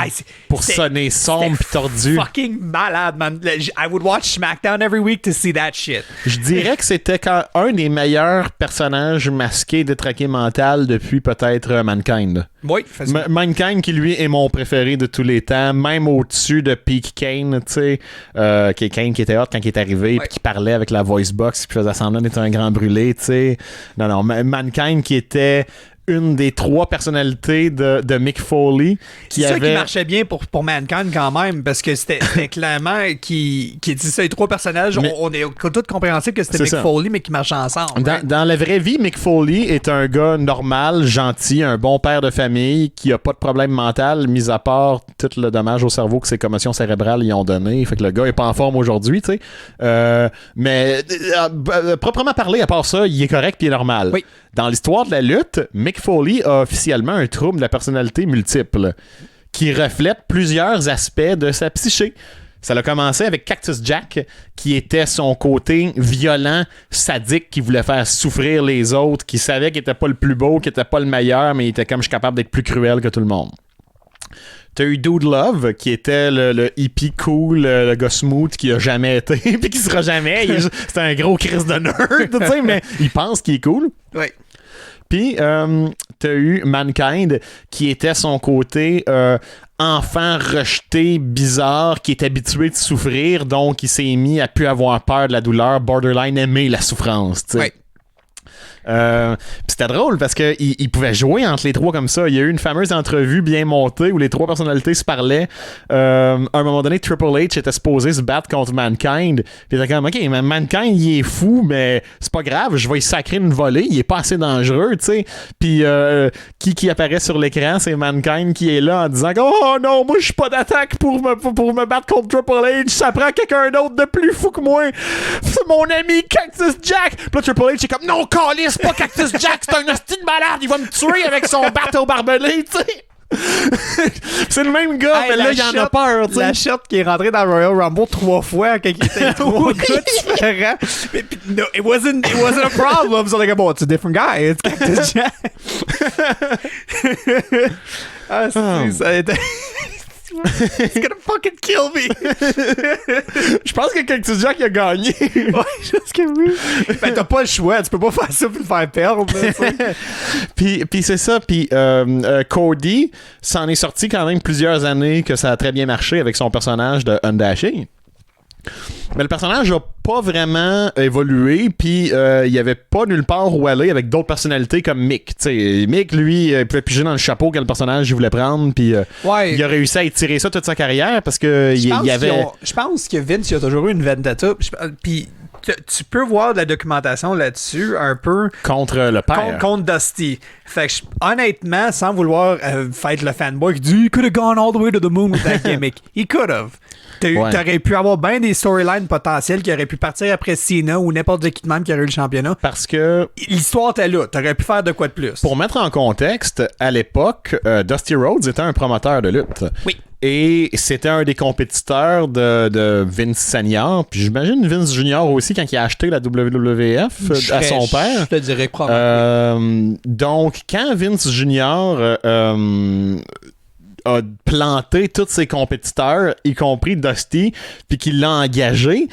Pour sonner sombre et tordu. Fucking malade, man. I would watch SmackDown every week to see that shit. Je dirais que c'était un des meilleurs personnages masqués de traqué mental depuis peut-être Mankind. Oui, Mankind qui lui est mon préféré de tous les temps, même au-dessus de Peak Kane, tu sais, Kane qui était hot quand il est arrivé, puis qui parlait avec la voice box, puis faisait semblant d'être un grand brûlé, tu sais. Non, Mankind qui était une des 3 personnalités de Mick Foley. C'est ça qui marchait bien pour Mankind quand même, parce que c'était clairement qui dit ça, les 3 personnages, on est tous compréhensibles que c'était Mick Foley, mais qui marchaient ensemble. Dans la vraie vie, Mick Foley est un gars normal, gentil, un bon père de famille, qui a pas de problème mental, mis à part tout le dommage au cerveau que ses commotions cérébrales y ont donné. Fait que le gars est pas en forme aujourd'hui, tu sais. Mais proprement parlé, à part ça, il est correct puis il est normal. Oui. Dans l'histoire de la lutte, Mick Foley a officiellement un trouble de la personnalité multiple qui reflète plusieurs aspects de sa psyché. Ça a commencé avec Cactus Jack, qui était son côté violent, sadique, qui voulait faire souffrir les autres, qui savait qu'il était pas le plus beau, qu'il était pas le meilleur, mais il était comme je suis capable d'être plus cruel que tout le monde. T'as eu Dude Love, qui était le hippie cool, le gars smooth qui a jamais été, puis qui sera jamais. C'est un gros Chris de nerd, tu sais, mais il pense qu'il est cool. Ouais. Puis, t'as eu Mankind, qui était son côté enfant rejeté, bizarre, qui est habitué de souffrir, donc il s'est mis à plus avoir peur de la douleur, borderline aimer la souffrance, tu sais. Ouais. Pis c'était drôle parce que il pouvait jouer entre les trois comme ça. Il y a eu une fameuse entrevue bien montée où les trois personnalités se parlaient. À un moment donné, Triple H était supposé se battre contre Mankind. Puis il était comme, OK, Mankind, il est fou, mais c'est pas grave, je vais y sacrer une volée. Il est pas assez dangereux, tu sais. Puis qui apparaît sur l'écran, c'est Mankind qui est là en disant, oh non, moi je suis pas d'attaque pour me battre contre Triple H. Ça prend quelqu'un d'autre de plus fou que moi. C'est mon ami Cactus Jack. Puis là, Triple H est comme, non, calice, c'est pas Cactus Jack, c'est un hostie de malade, il va me tuer avec son bateau barbelé, tu sais. C'est le même gars, mais là, il en a peur, tu sais. La shot qui est rentrée dans Royal Rumble 3 fois quand il était 3 gars différents. Mais, no, it wasn't a problem. So like, it's a different guy. It's Cactus Jack. Ça a été... It's gonna fucking kill me. Je pense que Cactus Jack a gagné. Ouais, juste que oui. Ben, t'as pas le choix. Tu peux pas faire ça pour le faire perdre. Puis c'est ça. Puis Cody s'en est sorti quand même plusieurs années que ça a très bien marché avec son personnage de Undashing. Mais le personnage a pas vraiment évolué, puis il y avait pas nulle part où aller avec d'autres personnalités comme Mick. T'sais, Mick, lui, il pouvait piger dans le chapeau quel personnage il voulait prendre, puis il a réussi à étirer ça toute sa carrière parce que il y avait. Je pense que Vince il a toujours eu une vendetta, puis tu peux voir de la documentation là-dessus un peu contre le père, contre Dusty. Fait que honnêtement, sans vouloir faire le fanboy qui dit he could have gone all the way to the moon with that gimmick, he could have. T'aurais pu avoir bien des storylines potentielles qui auraient pu partir après Cena ou n'importe qui de même qui aurait eu le championnat. Parce que l'histoire était là. T'aurais pu faire de quoi de plus. Pour mettre en contexte, à l'époque, Dusty Rhodes était un promoteur de lutte. Oui. Et c'était un des compétiteurs de Vince Senior. Puis j'imagine Vince Junior aussi quand il a acheté la WWF à son père. Je te dirais probablement. Donc, quand Vince Junior a planté tous ses compétiteurs, y compris Dusty, puis qu'il l'a engagé,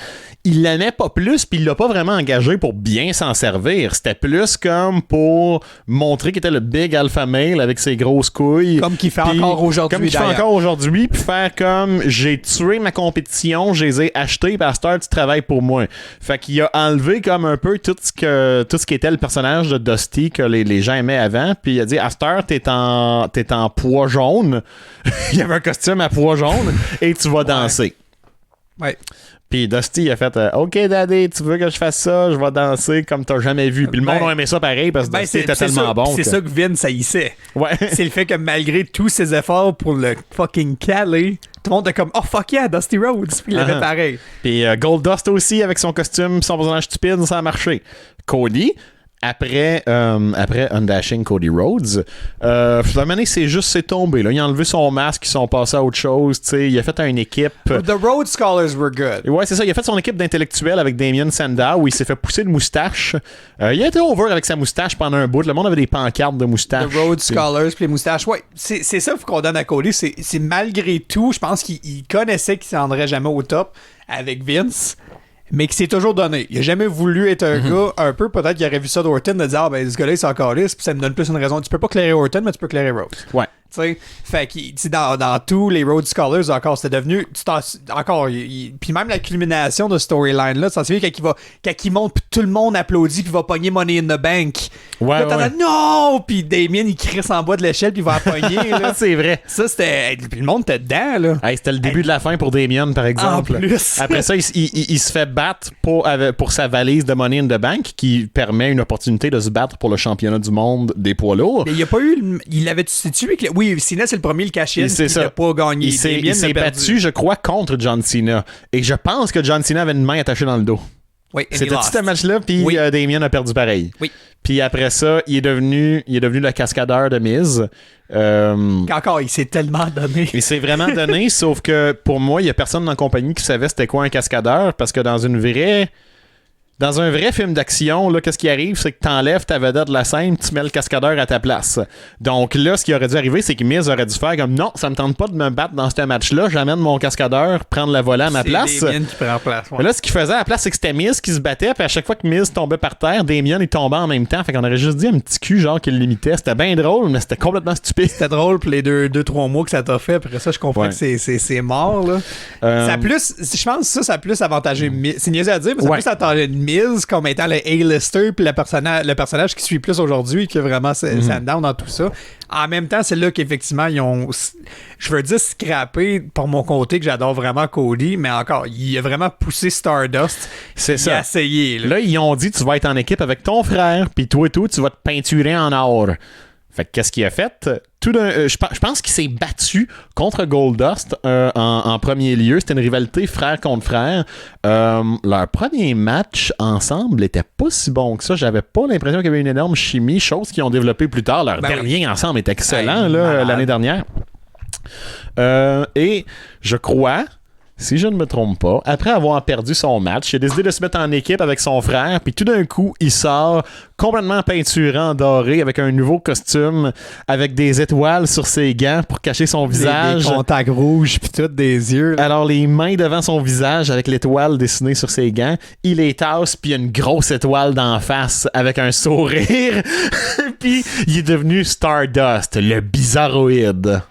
il l'aimait pas plus, puis il l'a pas vraiment engagé pour bien s'en servir. C'était plus comme pour montrer qu'il était le big alpha male avec ses grosses couilles. Comme qu'il fait encore aujourd'hui. Comme il fait encore aujourd'hui, puis faire comme j'ai tué ma compétition, je les ai achetés, puis à cette heure, tu travailles pour moi. Fait qu'il a enlevé comme un peu tout ce qui était le personnage de Dusty que les gens aimaient avant, puis il a dit à cette heure, t'es en pois jaune. Il y avait un costume à pois jaune et tu vas danser. Ouais. Puis Dusty a fait OK Daddy, tu veux que je fasse ça, je vais danser comme t'as jamais vu. Puis le monde a aimé ça pareil parce que Dusty était tellement bon. C'est ça que Vince haïssait. Ouais. C'est le fait que malgré tous ses efforts pour le fucking caler, tout le monde était comme oh fuck yeah, Dusty Rhodes. Puis il l'avait pareil. Puis Goldust aussi avec son costume, son personnage stupide, ça a marché. Cody, après Undashing Cody Rhodes, finalement, c'est tombé. Là. Il a enlevé son masque, ils sont passés à autre chose. T'sais. Il a fait une équipe. The Rhodes Scholars were good. Ouais, c'est ça. Il a fait son équipe d'intellectuels avec Damien Sandow où il s'est fait pousser de moustache. Il a été over avec sa moustache pendant un bout. Le monde avait des pancartes de moustache. The Rhodes Scholars puis les moustaches. Ouais, c'est ça qu'on donne à Cody. C'est malgré tout, je pense qu'il connaissait qu'il s'en rendrait jamais au top avec Vince. Mais qui s'est toujours donné. Il a jamais voulu être un gars un peu, peut-être qu'il aurait vu ça d'Orton de dire ah ben ce gars-là il s'en calisse, puis ça me donne plus une raison. Tu peux pas clairer Orton, mais tu peux clairer Rhodes. Ouais. Tu sais, fait que dans tous les Rhodes Scholars encore c'était devenu puis même la culmination de storyline là, ça se fait quand il monte puis tout le monde applaudit puis va pogner Money in the Bank. Ouais. Là, ouais. Non, puis Damien il crisse en bas de l'échelle puis il va la pogner là. C'est vrai. Ça c'était puis le monde était dedans là. Hey, c'était le début de la fin pour Damien par exemple. En plus. Après ça il se fait battre pour sa valise de Money in the Bank qui permet une opportunité de se battre pour le championnat du monde des poids lourds. Mais il y a pas eu il avait tué que oui, Cena c'est le premier le cash-in qui n'a pas gagné. Il s'est battu, je crois, contre John Cena. Et je pense que John Cena avait une main attachée dans le dos. Oui, c'était ce match-là, puis Damien a perdu pareil. Oui. Puis après ça, il est devenu le cascadeur de Miz. Encore, il s'est tellement donné. Il s'est vraiment donné, sauf que pour moi, il y a personne dans la compagnie qui savait c'était quoi un cascadeur, parce que dans une vraie Dans un vrai film d'action, là, qu'est-ce qui arrive? C'est que t'enlèves ta vedette de la scène, tu mets le cascadeur à ta place. Donc là, ce qui aurait dû arriver, c'est que Miz aurait dû faire comme non, ça me tente pas de me battre dans ce match-là, j'amène mon cascadeur, prendre le volant à ma place. C'est Damien qui prend place. Ouais. Là, ce qu'il faisait à la place, c'est que c'était Miz qui se battait, puis à chaque fois que Miz tombait par terre, Damien il tombait en même temps. Fait qu'on aurait juste dit un petit cul, genre, qui le limitait. C'était bien drôle, mais c'était complètement stupide. C'était drôle pour les 2-3 mois que ça t'a fait. Après ça, je comprends que c'est mort, là. Ça a plus, je pense que ça a plus avantagé Miz. C'est niaiseux à dire, mais ça a plus avantagé Miz comme étant le A-lister puis le personnage qui suit plus aujourd'hui que vraiment Sandown dans tout ça. En même temps, c'est là qu'effectivement, ils ont, je veux dire, scrappé pour mon côté que j'adore vraiment Cody, mais encore, il a vraiment poussé Stardust. C'est ça. Il a essayé. Là, ils ont dit, tu vas être en équipe avec ton frère, puis toi et tout, tu vas te peinturer en or. Fait que qu'est-ce qu'il a fait? Je pense qu'il s'est battu contre Goldust en premier lieu. C'était une rivalité frère contre frère. Leur premier match ensemble était pas si bon que ça. J'avais pas l'impression qu'il y avait une énorme chimie, chose qu'ils ont développé plus tard. Leur dernier ensemble est excellent l'année dernière. Et je crois... Si je ne me trompe pas, après avoir perdu son match, il a décidé de se mettre en équipe avec son frère, puis tout d'un coup, il sort complètement peinturé en doré avec un nouveau costume, avec des étoiles sur ses gants pour cacher son visage. Des contacts rouges, puis tout, des yeux. Là. Alors, les mains devant son visage avec l'étoile dessinée sur ses gants, il les tasse, puis il y a une grosse étoile d'en face avec un sourire. Puis, il est devenu Stardust, le bizarroïde.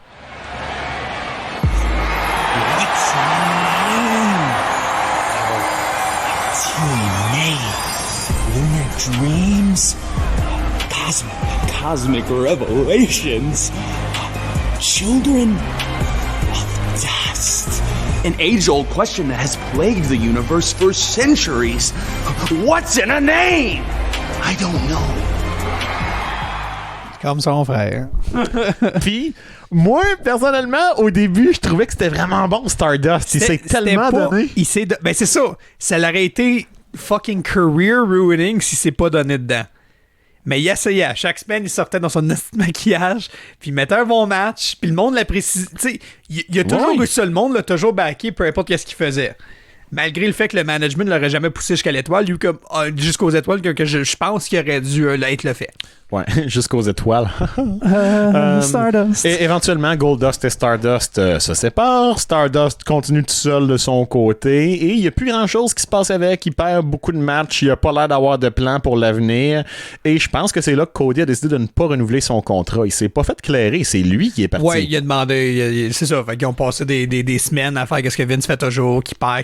Dreams, cosmic revelations, children of dust. An age-old question that has plagued the universe for centuries. What's in a name? I don't know. Comme son frère. Puis, moi, personnellement, au début, je trouvais que c'était vraiment bon, Stardust. Il s'est tellement donné. Ben, c'est ça. Ça l'aurait été fucking career ruining si c'est pas donné dedans. Mais il essayait. À chaque semaine, il sortait dans son maquillage, puis il mettait un bon match, puis le monde l'apprécie. Tu sais, il y a toujours eu ça, le monde l'a toujours backé, peu importe qu'est-ce qu'il faisait. Malgré le fait que le management ne l'aurait jamais poussé jusqu'à l'étoile, lui, comme jusqu'aux étoiles, que je pense qu'il aurait dû être le fait. Ouais, jusqu'aux étoiles. Stardust. Et éventuellement, Goldust et Stardust se séparent. Stardust continue tout seul de son côté. Et il n'y a plus grand-chose qui se passe avec. Il perd beaucoup de matchs. Il n'a pas l'air d'avoir de plan pour l'avenir. Et je pense que c'est là que Cody a décidé de ne pas renouveler son contrat. Il s'est pas fait clairer. C'est lui qui est parti. Ouais, il a demandé... c'est ça. Fait qu'ils ont passé des semaines à faire ce que Vince fait toujours. Qui perd.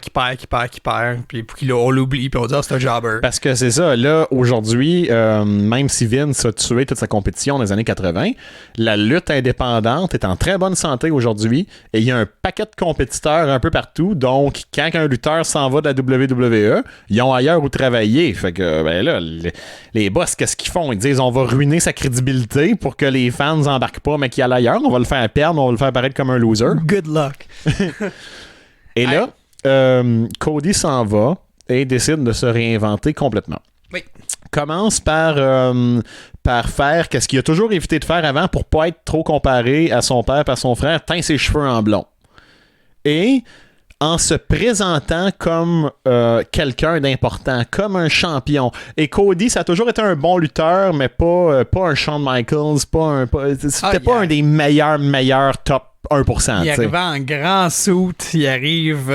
Puis pour on l'oublie. Puis on dit, c'est un jobber. Parce que c'est ça. Là, aujourd'hui, même si Vince a tué toute sa compétition dans les années 80, la lutte indépendante est en très bonne santé aujourd'hui et il y a un paquet de compétiteurs un peu partout. Donc, quand un lutteur s'en va de la WWE, ils ont ailleurs où travailler. Fait que, ben là, les boss, qu'est-ce qu'ils font? Ils disent, on va ruiner sa crédibilité pour que les fans n'embarquent pas, mais qu'il aille ailleurs. On va le faire perdre, on va le faire paraître comme un loser. Good luck. Et là, Cody s'en va et décide de se réinventer complètement. Oui. Commence par faire qu'est-ce qu'il a toujours évité de faire avant pour pas être trop comparé à son père et à son frère, teint ses cheveux en blond. Et en se présentant comme quelqu'un d'important, comme un champion. Et Cody, ça a toujours été un bon lutteur, mais pas un Shawn Michaels, c'était pas un des meilleurs top 1%. Il arrive en grand suit, il arrive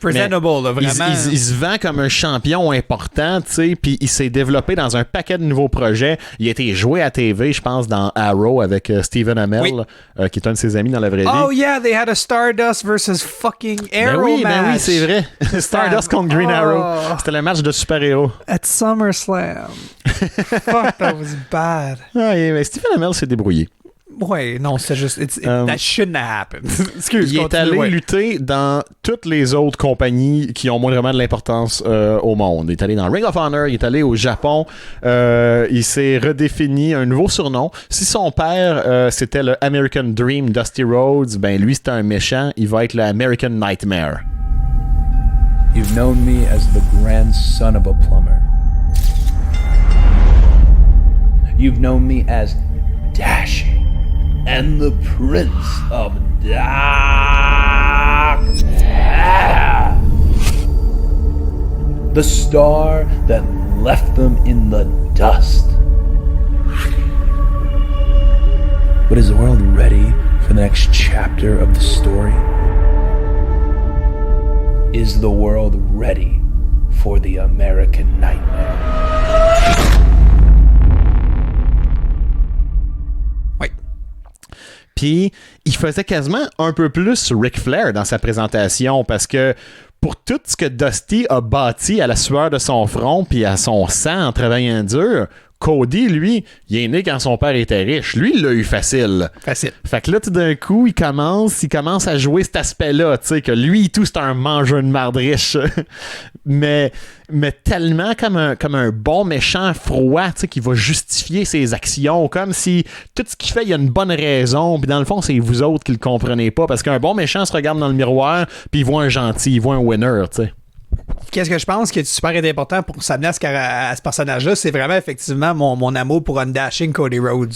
presentable, là, vraiment. Il se vend comme un champion important, tu sais, puis il s'est développé dans un paquet de nouveaux projets. Il a été joué à TV, je pense, dans Arrow avec Stephen Amell, qui est un de ses amis dans la vraie vie. Oh yeah, they had a Stardust versus fucking Arrow match. Ben oui, c'est vrai. Stardust contre Green Arrow. C'était le match de super-héros. At SummerSlam. Fuck, that was bad. Mais Stephen Amell s'est débrouillé. Ouais, non, c'est juste... that shouldn't have happened. Excuse, il est allé lutter dans toutes les autres compagnies qui ont moindrement de l'importance au monde. Il est allé dans Ring of Honor, il est allé au Japon, il s'est redéfini un nouveau surnom. Si son père, c'était le American Dream Dusty Rhodes, ben lui, c'était un méchant, il va être le American Nightmare. You've known me as the grandson of a plumber. You've known me as dashing and the Prince of Dark. the star that left them in the dust. But is the world ready for the next chapter of the story? Is the world ready for the American nightmare? Oui. Puis, il faisait quasiment un peu plus Ric Flair dans sa présentation parce que pour tout ce que Dusty a bâti à la sueur de son front puis à son sang en travaillant dur, Cody, lui, il est né quand son père était riche. Lui, il l'a eu facile. Facile. Fait que là, tout d'un coup, il commence à jouer cet aspect-là, tu sais, que lui, tout, c'est un mangeur de marde riche. mais tellement comme un bon méchant froid, tu sais, qui va justifier ses actions, comme si tout ce qu'il fait, il y a une bonne raison, puis dans le fond, c'est vous autres qui le comprenez pas, parce qu'un bon méchant se regarde dans le miroir, puis il voit un gentil, il voit un winner, tu sais. Qu'est-ce que je pense qui est super important pour s'amener à ce personnage-là, c'est vraiment effectivement mon amour pour Undashing Cody Rhodes.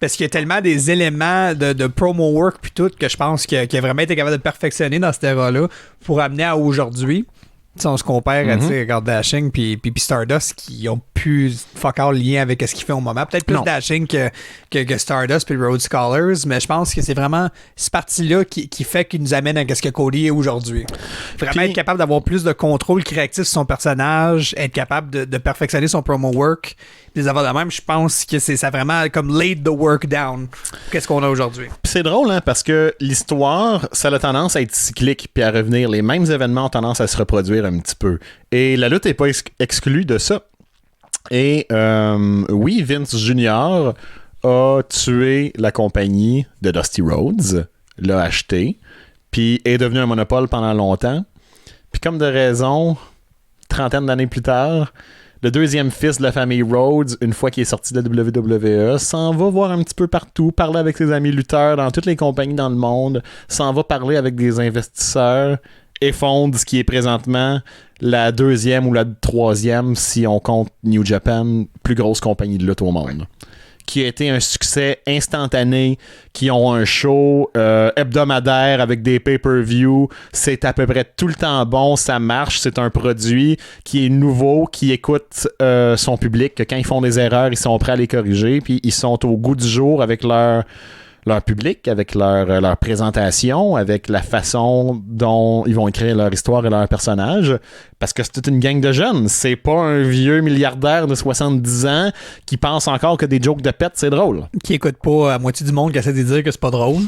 Parce qu'il y a tellement des éléments de promo work puis tout que je pense qu'il a vraiment été capable de perfectionner dans cette era-là pour amener à aujourd'hui. Si on se compare à regarde Dashing puis Stardust qui ont plus fuck all lien avec ce qu'il fait au moment. Peut-être plus Dashing que Stardust puis Rhodes Scholars, mais je pense que c'est vraiment cette partie-là qui fait qu'il nous amène à ce que Cody est aujourd'hui. Vraiment être capable d'avoir plus de contrôle créatif sur son personnage, être capable de perfectionner son promo work, des affaires de même, je pense que ça vraiment comme laid the work down. Qu'est-ce qu'on a aujourd'hui? Puis c'est drôle, hein, parce que l'histoire, ça a tendance à être cyclique puis à revenir. Les mêmes événements ont tendance à se reproduire un petit peu. Et la lutte n'est pas exclue de ça. Et oui, Vince Jr. a tué la compagnie de Dusty Rhodes, l'a acheté, puis est devenu un monopole pendant longtemps. Puis comme de raison, trentaine d'années plus tard, le deuxième fils de la famille Rhodes, une fois qu'il est sorti de la WWE, s'en va voir un petit peu partout, parler avec ses amis lutteurs dans toutes les compagnies dans le monde, s'en va parler avec des investisseurs, et fonde ce qui est présentement la deuxième ou la troisième, si on compte New Japan, plus grosse compagnie de lutte au monde. Qui a été un succès instantané, qui ont un show hebdomadaire avec des pay-per-view. C'est à peu près tout le temps bon, ça marche. C'est un produit qui est nouveau, qui écoute son public, que quand ils font des erreurs, ils sont prêts à les corriger, puis ils sont au goût du jour avec leur public, avec leur présentation, avec la façon dont ils vont écrire leur histoire et leur personnage, parce que c'est toute une gang de jeunes. C'est pas un vieux milliardaire de 70 ans qui pense encore que des jokes de pète, c'est drôle. Qui écoute pas à moitié du monde qui essaie de dire que c'est pas drôle.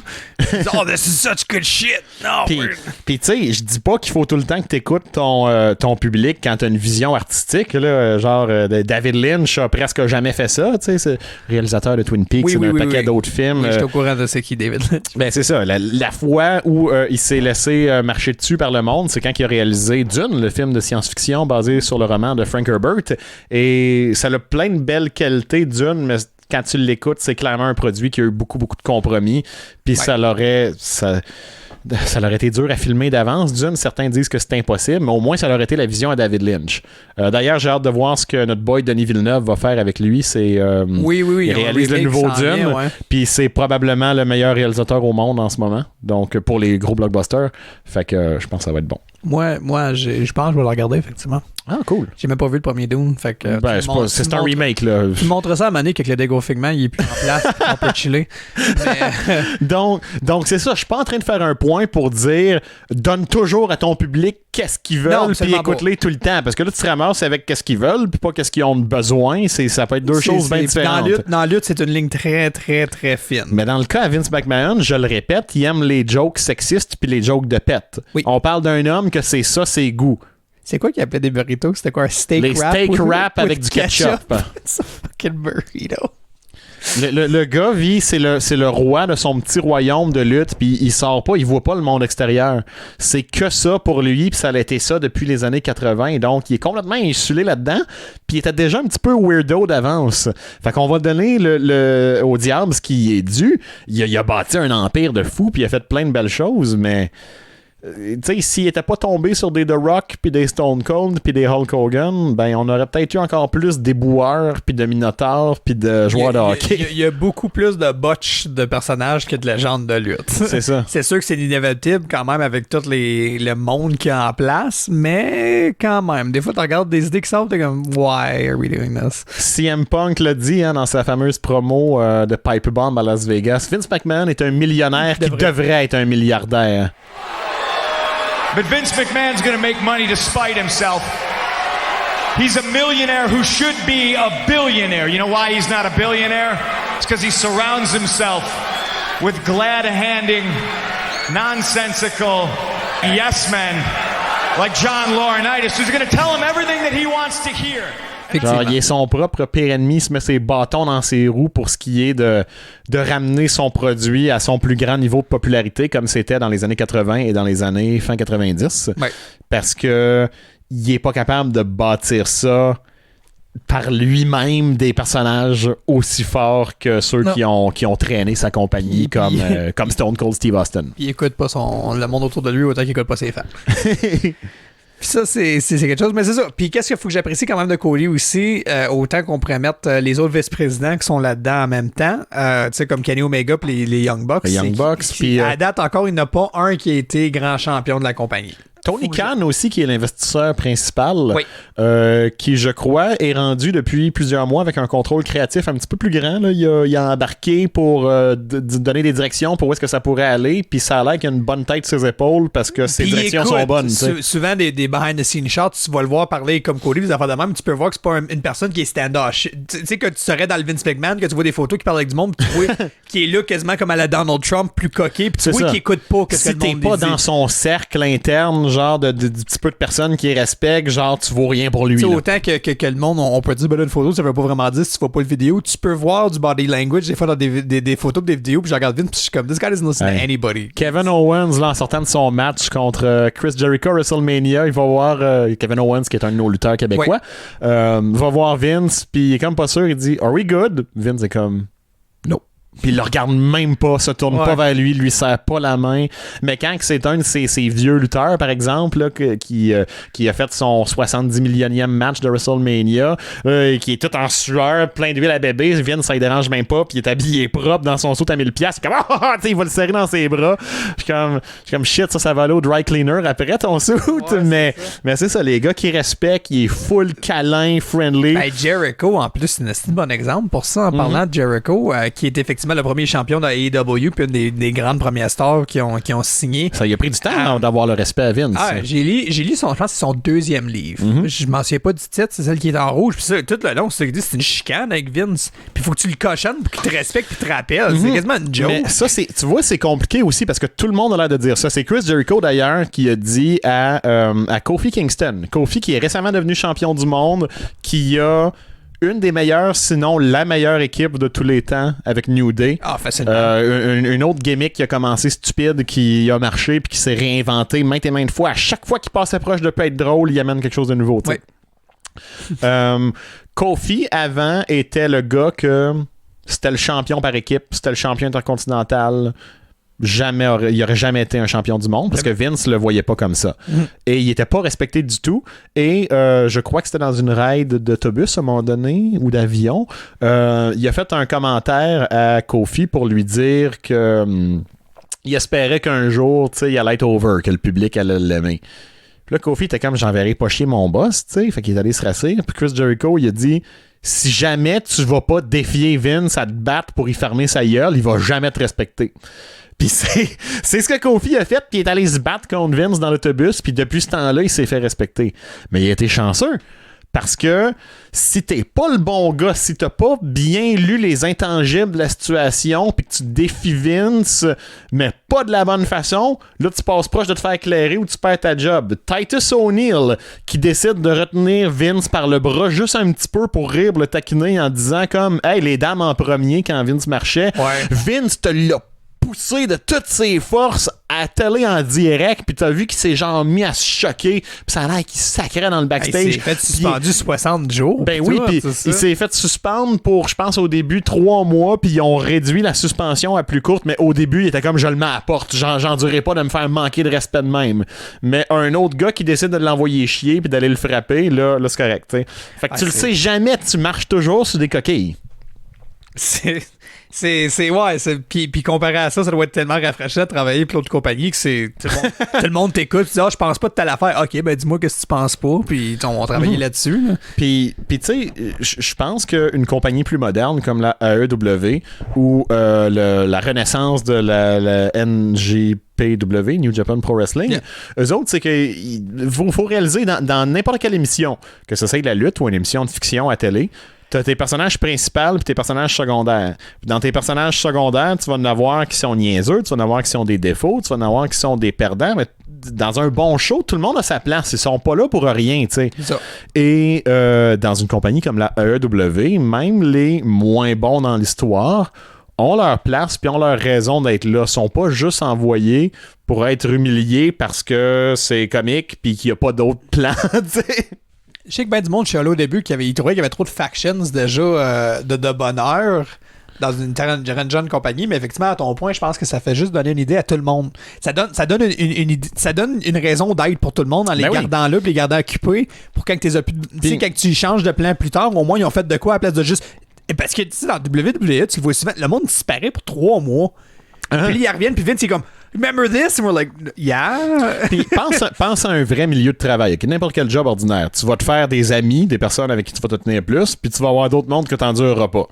Oh, this is such good shit! No, Puis tu sais, je dis pas qu'il faut tout le temps que t'écoutes ton public quand t'as une vision artistique, là, genre David Lynch a presque jamais fait ça, tu sais, c'est réalisateur de Twin Peaks et d'un paquet d'autres films. Oui, je suis au courant de c'est qui David Lynch. Ben c'est ça, la fois où il s'est laissé marcher dessus par le monde, c'est quand il a réalisé Dune, le film de science-fiction basé sur le roman de Frank Herbert, et ça a plein de belles qualités, Dune, mais quand tu l'écoutes, c'est clairement un produit qui a eu beaucoup de compromis, puis ça l'aurait été dur à filmer d'avance. Dune, certains disent que c'est impossible, mais au moins ça aurait été la vision à David Lynch. D'ailleurs, j'ai hâte de voir ce que notre boy Denis Villeneuve va faire avec lui. C'est il réalise le nouveau Dune, puis c'est probablement le meilleur réalisateur au monde en ce moment, donc pour les gros blockbusters. Fait que je pense que ça va être bon. Moi, je pense que je vais le regarder, effectivement. Ah, cool. J'ai même pas vu le premier Dune. Fait que, c'est un remake, là. Tu montres ça à Mané que le Lego Figment, il est plus en place, on peut chiller. Mais... donc, c'est ça. Je suis pas en train de faire un point pour dire donne toujours à ton public qu'est-ce qu'ils veulent, puis écoute-les tout le temps. Parce que là, tu te ramasses avec qu'est-ce qu'ils veulent, puis pas qu'est-ce qu'ils ont besoin. Ça peut être deux choses bien différentes. Dans la lutte, c'est une ligne très, très, très fine. Mais dans le cas à Vince McMahon, je le répète, il aime les jokes sexistes puis les jokes de pète. Oui. On parle d'un homme que c'est ça, ses goûts. C'est quoi qu'il appelait des burritos? C'était quoi, un steak les wrap? Les steak wrap avec du ketchup. It's a fucking burrito. Le gars vit, c'est le roi de son petit royaume de lutte, puis il sort pas, il voit pas le monde extérieur. C'est que ça pour lui, puis ça a été ça depuis les années 80, donc il est complètement insulé là-dedans, puis il était déjà un petit peu weirdo d'avance. Fait qu'on va donner au diable ce qui est dû. Il a bâti un empire de fou, puis il a fait plein de belles choses, mais tu sais, s'il était pas tombé sur des The Rock, puis des Stone Cold, puis des Hulk Hogan, ben on aurait peut-être eu encore plus d'éboueurs, puis de minotaures, puis de joueurs de hockey. Il y a beaucoup plus de botch de personnages que de légendes de lutte. C'est ça. C'est sûr que c'est inévitable quand même avec tout le monde qui est en place, mais quand même, des fois tu regardes des idées qui sortent, t'es comme why are we doing this? CM Punk l'a dit dans sa fameuse promo de Pipe Bomb à Las Vegas. Vince McMahon est un millionnaire qui devrait être un milliardaire. But Vince McMahon's going to make money to spite himself. He's a millionaire who should be a billionaire. You know why he's not a billionaire? It's because he surrounds himself with glad-handing, nonsensical yes men like John Laurinaitis, who's going to tell him everything that he wants to hear. Genre, il est son propre pire ennemi, il se met ses bâtons dans ses roues pour ce qui est de ramener son produit à son plus grand niveau de popularité, comme c'était dans les années 80 et dans les années fin 90. Ouais. Parce que il est pas capable de bâtir ça par lui-même des personnages aussi forts que ceux qui ont traîné sa compagnie comme Stone Cold Steve Austin. Il écoute pas le monde autour de lui autant qu'il écoute pas ses fans. Puis ça, c'est quelque chose, mais c'est ça. Puis qu'est-ce qu'il faut que j'apprécie quand même de Cody aussi, autant qu'on pourrait mettre les autres vice-présidents qui sont là-dedans en même temps, tu sais, comme Kenny Omega puis les Young Bucks. Les Young Bucks. Puis à date encore, il n'y en a pas un qui a été grand champion de la compagnie. Tony Khan aussi, qui est l'investisseur principal, oui. Qui, je crois, est rendu depuis plusieurs mois avec un contrôle créatif un petit peu plus grand. Là. Il a embarqué pour donner des directions pour où est-ce que ça pourrait aller, puis ça a l'air qu'il a une bonne tête sur ses épaules parce que ses directions sont bonnes. Souvent, des behind-the-scenes shots, tu vas le voir parler comme Cody, des affaires de même, tu peux voir que c'est pas une personne qui est stand-off. Tu sais, que tu serais dans le Vince McMahon, que tu vois des photos qui parlent avec du monde, puis tu vois qui est là quasiment comme à la Donald Trump, plus coqué, puis tu vois qu'il écoute pas que si le monde t'es pas dans son cercle interne, genre de petit peu de personnes qui respectent, genre tu vaux rien pour lui. C'est autant que le monde, on peut dire ben là, une photo, ça veut pas vraiment dire si tu vois pas le vidéo, tu peux voir du body language des fois dans des photos et des vidéos, puis je regarde Vince, puis je suis comme this guy doesn't listen to anybody. Kevin Owens, là, en sortant de son match contre Chris Jericho à WrestleMania, il va voir Kevin Owens, qui est un de nos lutteurs québécois, va voir Vince, puis il est comme pas sûr, il dit Are we good? Vince est comme No. Puis il le regarde même pas, se tourne pas vers lui serre pas la main. Mais quand c'est un de ces vieux lutteurs, par exemple, là, qui a fait son 70 millionième match de WrestleMania, qui est tout en sueur, plein d'huile à bébé, Vince, ça ne dérange même pas, puis il est habillé propre dans son saut à 1000$, comme il va le serrer dans ses bras. Je suis comme shit, ça va aller au dry cleaner après ton suit. Mais c'est ça, les gars qui respectent, qui est full câlin, friendly. Ben, Jericho, en plus, c'est un bon exemple pour ça, en parlant de Jericho, qui est effectivement le premier champion de AEW, puis une des grandes premières stars qui ont signé. Ça y a pris du temps d'avoir le respect à Vince. J'ai lu son, je pense que c'est son deuxième livre. Je m'en souviens pas du titre, c'est celle qui est en rouge. Puis ça, tout le long, c'est une chicane avec Vince. Puis il faut que tu le cochonnes pour qu'il te respecte puis te rappelle. C'est quasiment une joke. Mais ça, tu vois, c'est compliqué aussi parce que tout le monde a l'air de dire ça. C'est Chris Jericho, d'ailleurs, qui a dit à Kofi Kingston. Kofi, qui est récemment devenu champion du monde, qui a une des meilleures, sinon la meilleure équipe de tous les temps avec New Day. Ah, facilement. Une autre gimmick qui a commencé stupide, qui a marché puis qui s'est réinventé maintes et maintes fois. À chaque fois qu'il passait proche de peut être drôle, il amène quelque chose de nouveau. Oui. Kofi, avant, était le gars que c'était le champion par équipe, c'était le champion intercontinental. Il aurait jamais été un champion du monde parce que Vince le voyait pas comme ça. Et il était pas respecté du tout. Et je crois que c'était dans une ride d'autobus à un moment donné ou d'avion. Il a fait un commentaire à Kofi pour lui dire que il espérait qu'un jour, tu sais, il allait être over, que le public allait l'aimer. Puis là, Kofi était comme j'enverrai pas chier mon boss, tu sais, fait qu'il est allé se rasser. Puis Chris Jericho, il a dit si jamais tu vas pas défier Vince à te battre pour y fermer sa gueule, il va jamais te respecter. Puis c'est ce que Kofi a fait, puis il est allé se battre contre Vince dans l'autobus, puis depuis ce temps-là, il s'est fait respecter. Mais il a été chanceux, parce que si t'es pas le bon gars, si t'as pas bien lu les intangibles de la situation, puis que tu défies Vince, mais pas de la bonne façon, là, tu passes proche de te faire éclairer ou tu perds ta job. Titus O'Neil, qui décide de retenir Vince par le bras juste un petit peu pour rire, le taquiner en disant comme « Hey, les dames en premier » quand Vince marchait. Ouais. Vince te l'a poussé de toutes ses forces à télé en direct, puis t'as vu qu'il s'est genre mis à se choquer, puis ça a l'air qu'il sacrait dans le backstage. Il s'est fait suspendu 60 jours. Ben oui, puis il s'est fait suspendre pour, je pense, au début 3 mois, puis ils ont réduit la suspension à plus courte, mais au début, il était comme je le mets à la porte, j'endurais pas de me faire manquer de respect de même. Mais un autre gars qui décide de l'envoyer chier puis d'aller le frapper, là c'est correct, t'sais. Fait que tu le sais jamais, tu marches toujours sur des coquilles. Puis comparé à ça doit être tellement rafraîchissant de travailler pour l'autre compagnie que c'est tout le monde t'écoute, tu dis je pense pas de telle affaire. OK, ben dis-moi qu'est-ce que tu penses pas, puis on va travailler là-dessus. Là. Puis tu sais, je pense qu'une compagnie plus moderne comme la AEW ou la renaissance de la NJPW, New Japan Pro Wrestling, eux autres, c'est qu'il faut réaliser dans n'importe quelle émission, que ce soit de la lutte ou une émission de fiction à télé, t'as tes personnages principaux et tes personnages secondaires. Puis dans tes personnages secondaires, tu vas en avoir qui sont niaiseux, tu vas en avoir qui ont des défauts, tu vas en avoir qui sont des perdants, mais dans un bon show, tout le monde a sa place. Ils sont pas là pour rien, tu sais. Et dans une compagnie comme la AEW, même les moins bons dans l'histoire ont leur place puis ont leur raison d'être là. Ils sont pas juste envoyés pour être humiliés parce que c'est comique puis qu'il y a pas d'autre plan, tu sais. Je sais que ben du monde chez Halo au début il trouvait qu'il y avait trop de factions déjà de bonheur dans une jeune compagnie, mais effectivement à ton point, je pense que ça fait juste donner une idée à tout le monde. Ça donne une raison d'être pour tout le monde en les gardant là, puis les gardant occupés pour quand quand tu changes de plan plus tard, au moins ils ont fait de quoi à la place de juste parce que tu sais dans WWE, tu le vois souvent, le monde disparaît pour 3 mois. Puis ils reviennent, puis Vince c'est comme remember this? And we're like, yeah. Puis pense à un vrai milieu de travail, okay? N'importe quel job ordinaire. Tu vas te faire des amis, des personnes avec qui tu vas te tenir plus, puis tu vas avoir d'autres mondes que tu n'endureras pas.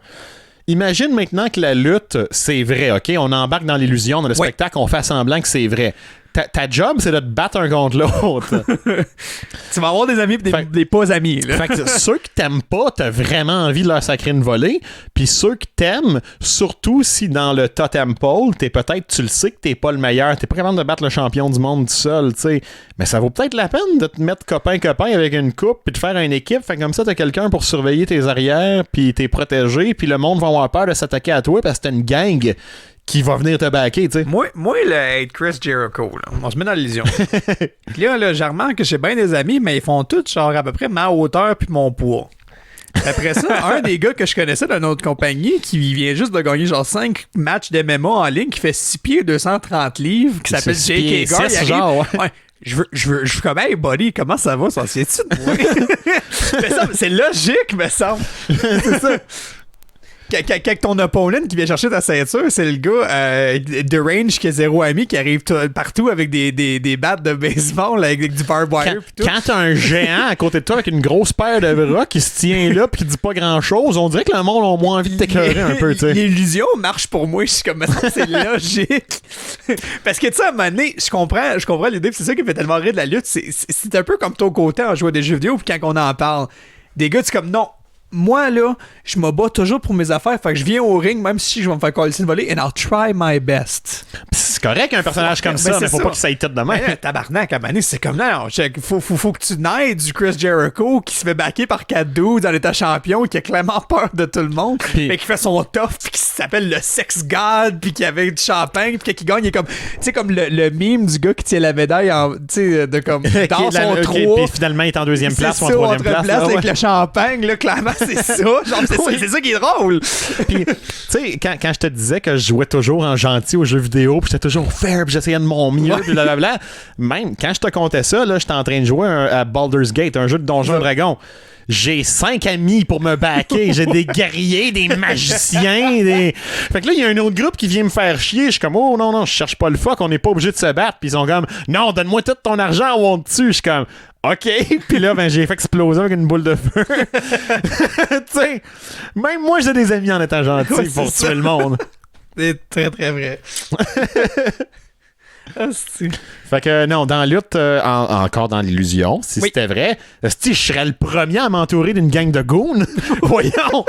Imagine maintenant que la lutte, c'est vrai, OK? On embarque dans l'illusion, dans le spectacle, on fait semblant que c'est vrai. Ta job, c'est de te battre un contre l'autre. Tu vas avoir des amis et des pas amis. Là. Fait que ceux que t'aimes pas, t'as vraiment envie de leur sacrer une volée. Puis ceux que t'aimes, surtout si dans le totem pole, tu le sais que t'es pas le meilleur, t'es pas capable de battre le champion du monde tout seul, tu sais. Mais ça vaut peut-être la peine de te mettre copain-copain avec une coupe puis de faire une équipe. Fait comme ça, t'as quelqu'un pour surveiller tes arrières puis t'es protégé puis le monde va avoir peur de s'attaquer à toi parce que t'as une gang qui va venir te backer, tu sais. Moi, le hate Chris Jericho, là, on se met dans l'illusion. Puis là, je remarque que j'ai bien des amis, mais ils font tous genre à peu près ma hauteur puis mon poids. Après ça, un des gars que je connaissais d'une autre compagnie qui vient juste de gagner genre 5 matchs de MMA en ligne, qui fait 6 pieds 230 livres, qui s'appelle J.K. Gar, il arrive, je veux comme hey buddy, comment ça va? Ça sied-tu de moi? C'est logique, me semble. C'est ça. Quand ton opponent qui vient chercher ta ceinture, c'est le gars de range qui a 0 ami qui arrive partout avec des battes de baseball avec du barbed wire. Quand t'as un géant à côté de toi avec une grosse paire de bras qui se tient là puis qui dit pas grand chose, on dirait que le monde a moins envie de t'écœurer un peu. T'sais. L'illusion marche pour moi. Je suis comme c'est logique. Parce que tu sais, à un moment donné, je comprends l'idée, c'est ça qui me fait tellement rire de la lutte. C'est un peu comme ton côté en jouant des jeux vidéo, puis quand on en parle, des gars, c'est comme non. Moi, là, je me bats toujours pour mes affaires. Fait que je viens au ring, même si je vais me faire coller une volée, and I'll try my best. C'est correct un personnage comme ça, mais faut pas qu'il s'aille tout de même. Tabarnak, à Mané, c'est comme là. Faut que tu n'aides du Chris Jericho qui se fait backer par 4 dudes dans l'état champion, qui a clairement peur de tout le monde, mais qui fait son tough, puis qui s'appelle le Sex God, puis qui avait du champagne, puis qui gagne. Il est comme, tu sais, comme le meme du gars qui tient la médaille de comme dans son trou. Puis finalement, il est en 2e place ou en 3e place. Avec le champagne, là, clairement. C'est ça, genre, c'est ça qui est drôle. Puis, tu sais, quand je te disais que je jouais toujours en gentil aux jeux vidéo, puis j'étais toujours fair, puis j'essayais de mon mieux, puis blablabla, même quand je te contais ça, là, j'étais en train de jouer à Baldur's Gate, un jeu de Donjons et Dragons. J'ai 5 amis pour me backer. J'ai des guerriers, des magiciens. Fait que là, il y a un autre groupe qui vient me faire chier. Je suis comme, oh non, je cherche pas le fuck, on n'est pas obligé de se battre. Puis ils sont comme, non, donne-moi tout ton argent ou on te tue. Je suis comme, OK. Puis là, j'ai fait exploser avec une boule de feu. Tu sais, même moi, j'ai des amis en étant gentil pour tuer le monde. C'est très, très vrai. Fait que non, dans la lutte, encore dans l'illusion, si c'était vrai, je serais le premier à m'entourer d'une gang de goons. Voyons!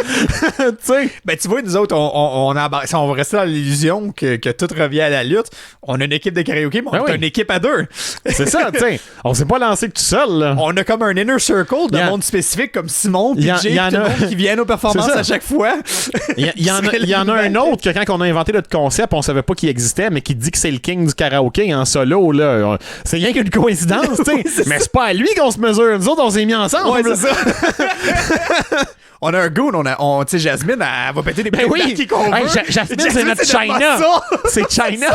T'sais. Ben tu vois, nous autres, si on va rester dans l'illusion que tout revient à la lutte, on a une équipe de karaoké, mais on a une équipe à 2. C'est ça, tu sais. On s'est pas lancé que tout seul. Là. On a comme un inner circle de monde spécifique comme Simon, puis Jay, tout le monde qui viennent aux performances à chaque fois. Il y en a un autre que quand on a inventé notre concept, on savait pas qu'il existait, mais qui dit que c'est le king du karaoké. karaoké en solo, là. C'est rien qu'une coïncidence, tu sais. Oui, mais c'est pas à lui qu'on se mesure. Nous autres, on s'est mis ensemble. Ouais, c'est ça. On a un goon, tu sais, Jasmine, elle va péter des Ben oui. qui qu'on veut. Jasmine, c'est notre China. C'est China.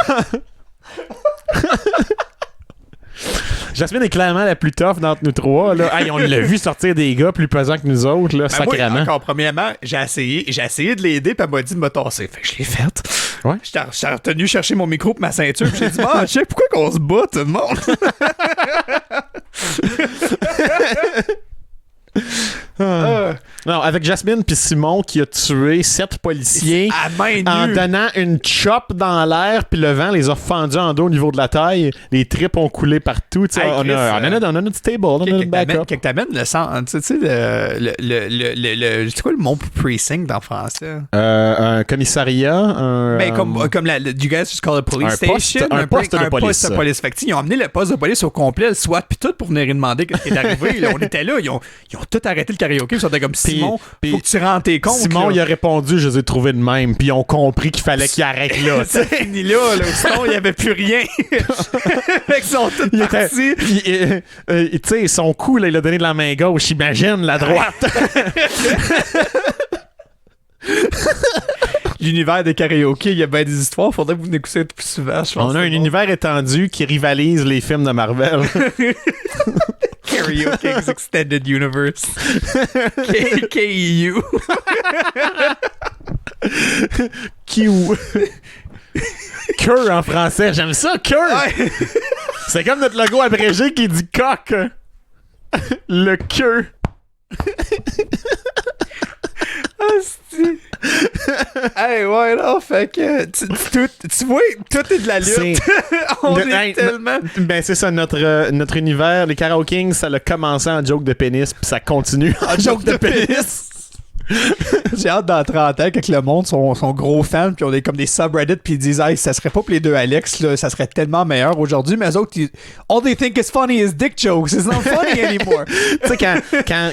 Jasmine est clairement la plus tough d'entre nous trois. Là. Hey, on l'a vu sortir des gars plus pesants que nous autres, là, sacrément. Moi, encore, premièrement, j'ai essayé de l'aider, puis elle m'a dit de me tasser. Fait que je l'ai faite. Ouais. J'étais retenu chercher mon micro et ma ceinture, puis j'ai dit, check, pourquoi qu'on se bat, tout le monde? Non, avec Jasmine puis Simon qui a tué 7 policiers à main nue. en donnant une chop dans l'air, puis le vent les a fendus en dos au niveau de la taille. Les tripes ont coulé partout. Hey, on a notre stable, on a notre backup. Quand t'amènes le sang, tu sais, c'est quoi le mot precinct en français? Un commissariat, Ben, comme you guys just call it police station. Un poste de police. Fait que, ils ont amené le poste de police au complet, le SWAT, puis tout pour venir lui demander ce qui est arrivé. Là, on était là, ils ont tout arrêté le karaoké, ils sont comme Simon, faut que tu rentres tes comptes. Simon, il a répondu, je les ai trouvés de même, puis ils ont compris qu'il fallait qu'il arrête là. C'est fini là, sinon il n'y avait plus rien. Fait qu'ils sont tous partis. Tu sais, son coup, là, il a donné de la main gauche, imagine la droite. L'univers des karaokés, il y a bien des histoires. Faudrait que vous n'écoutiez plus souvent. On a un univers étendu qui rivalise les films de Marvel. Karaoke's Extended Universe. KEU. Cœur en français, j'aime ça, cœur. Ouais. C'est comme notre logo abrégé qui dit coq. Le queue. Hey, ouais, non, fait que tu vois, tout est de la lutte. On est tellement. Ben, c'est ça, notre univers, les Karaokings, ça a commencé en joke de pénis, puis ça continue en joke de pénis. J'ai hâte dans 30 ans que le monde sont gros fans, puis on est comme des subreddits, puis ils disent, hey, ça serait pas pour les deux Alex, là, ça serait tellement meilleur aujourd'hui, mais eux autres, all they think is funny is dick jokes. It's not funny anymore. Tu sais,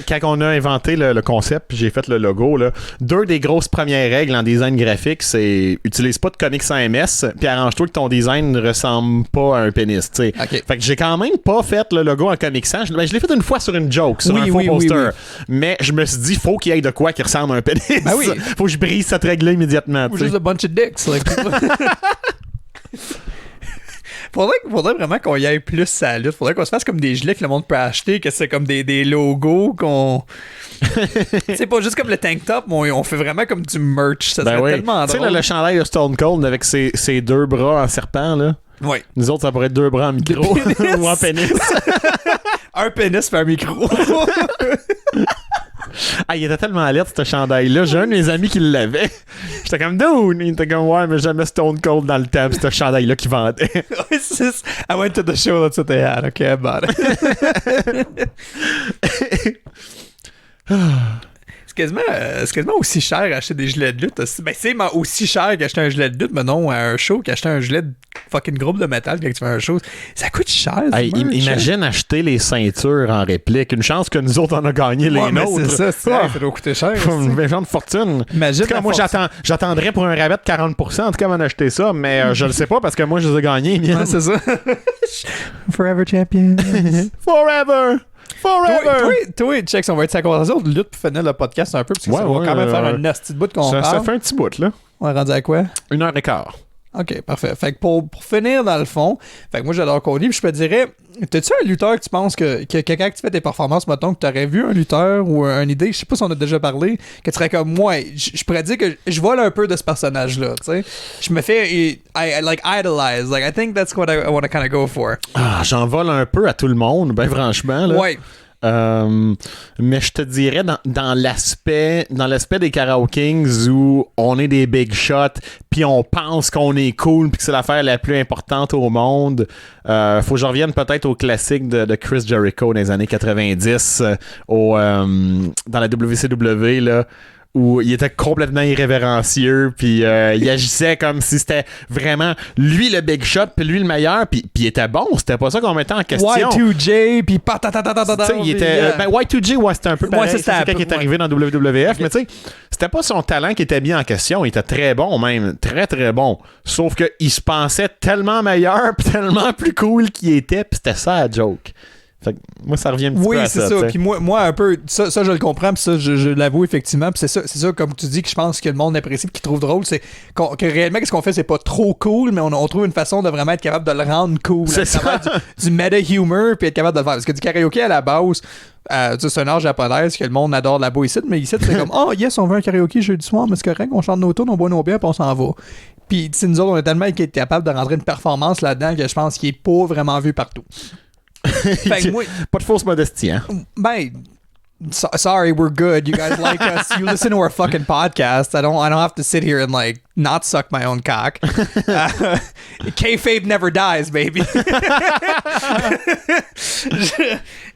quand on a inventé le concept, puis j'ai fait le logo, là, 2 des grosses premières règles en design graphique, c'est utilise pas de comics sans MS, puis arrange-toi que ton design ne ressemble pas à un pénis, tu sais. Okay. Fait que j'ai quand même pas fait le logo en comics sans. Je l'ai fait une fois sur une joke, sur un faux poster. Mais je me suis dit, faut qu'il y ait de quoi qui ressemble à un pénis. Ben oui. Faut que je brise cette règle-là immédiatement. Ou juste a bunch of dicks. Like, faudrait vraiment qu'on y aille plus à la lutte. Faudrait qu'on se fasse comme des gilets que le monde peut acheter, que c'est comme des logos qu'on... C'est pas juste comme le tank top, mais on fait vraiment comme du merch. Ça serait tellement drôle. Tu sais, le chandail de Stone Cold avec ses 2 bras en serpent, là. Oui. Nous autres, ça pourrait être 2 bras en micro ou en pénis. Un pénis par micro. Ah, il était tellement alerte, ce chandail-là. J'ai un de mes amis qui l'avait. J'étais comme, dude! Il était comme, ouais, mais jamais Stone Cold dans le temps, ce chandail-là qui vendait. I went to the show, that's what they had. Okay, I bought it. C'est quasiment aussi cher acheter des gilets de lutte. Ben, c'est aussi cher qu'acheter un gilet de lutte, mais non, à un show, qu'acheter un gilet de fucking groupe de métal quand tu fais un show. Ça coûte cher. Hey, imagine acheter les ceintures en réplique. Une chance que nous autres, on a gagné les nôtres. C'est ça, ça doit coûter cher. Une méchante fortune. Imagine. En tout cas, moi, j'attendrais pour un rabais de 40%, en tout cas, avant d'acheter ça, mais je le sais pas parce que moi, je les ai gagnés. Ouais, c'est ça. Forever champion. Forever! Toi, check, on va être sa conversation de lutte pour finir le podcast un peu, parce que ça va quand même faire un nasty bout qu'on parle. Ça fait un petit bout, là. On est rendu à quoi? 1h15. OK, parfait. Fait que pour finir, dans le fond, fait que moi, j'adore Cody, puis je te dirais, t'as-tu un lutteur que tu penses que quand tu fais tes performances, mettons, que t'aurais vu un lutteur ou une idée, je sais pas si on a déjà parlé, que tu serais comme moi, je pourrais dire que je vole un peu de ce personnage-là, tu sais. Je me fais, I idolize. Like, I think that's what I want to kind of go for. Ah, j'en vole un peu à tout le monde, ben franchement, là. Ouais. Mais je te dirais dans l'aspect des Karaokings où on est des big shots puis on pense qu'on est cool puis que c'est l'affaire la plus importante au monde, faut que je revienne peut-être au classique de Chris Jericho dans les années 90 dans la WCW là, où il était complètement irrévérencieux, puis il agissait comme si c'était vraiment lui le big shot, puis lui le meilleur, puis il était bon, c'était pas ça qu'on mettait en question. Y2J, puis il était Y2J, ouais, c'était un peu pareil, c'est quand il est arrivé dans WWF, mais tu sais, c'était pas son talent qui était mis en question, il était très bon même, très très bon, sauf que il se pensait tellement meilleur, puis tellement plus cool qu'il était, puis c'était ça la joke. Fait que moi, ça revient un petit peu à ça. Oui, c'est ça. Puis moi, un peu, ça je le comprends, puis ça, je l'avoue effectivement. Puis c'est ça, comme tu dis, que je pense que le monde apprécie, puis qu'il trouve drôle, c'est que réellement, qu'est-ce qu'on fait, c'est pas trop cool, mais on trouve une façon de vraiment être capable de le rendre cool. C'est ça. Du meta-humor, puis être capable de le faire. Parce que du karaoké à la base, c'est un art japonaise que le monde adore là-bas ici, mais ici, c'est comme, oh yes, on veut un karaoké jeudi soir, mais c'est correct, on chante nos tunes, on boit nos bières, puis on s'en va. Puis nous autres, on est tellement capable de rentrer une performance là-dedans que je pense qu'il est pas vraiment vu partout. Pas de fausse modestie, hein? Ben, sorry, we're good. You guys like us. You listen to our fucking podcast. I don't have to sit here and like not suck my own cock. Kayfabe never dies, baby.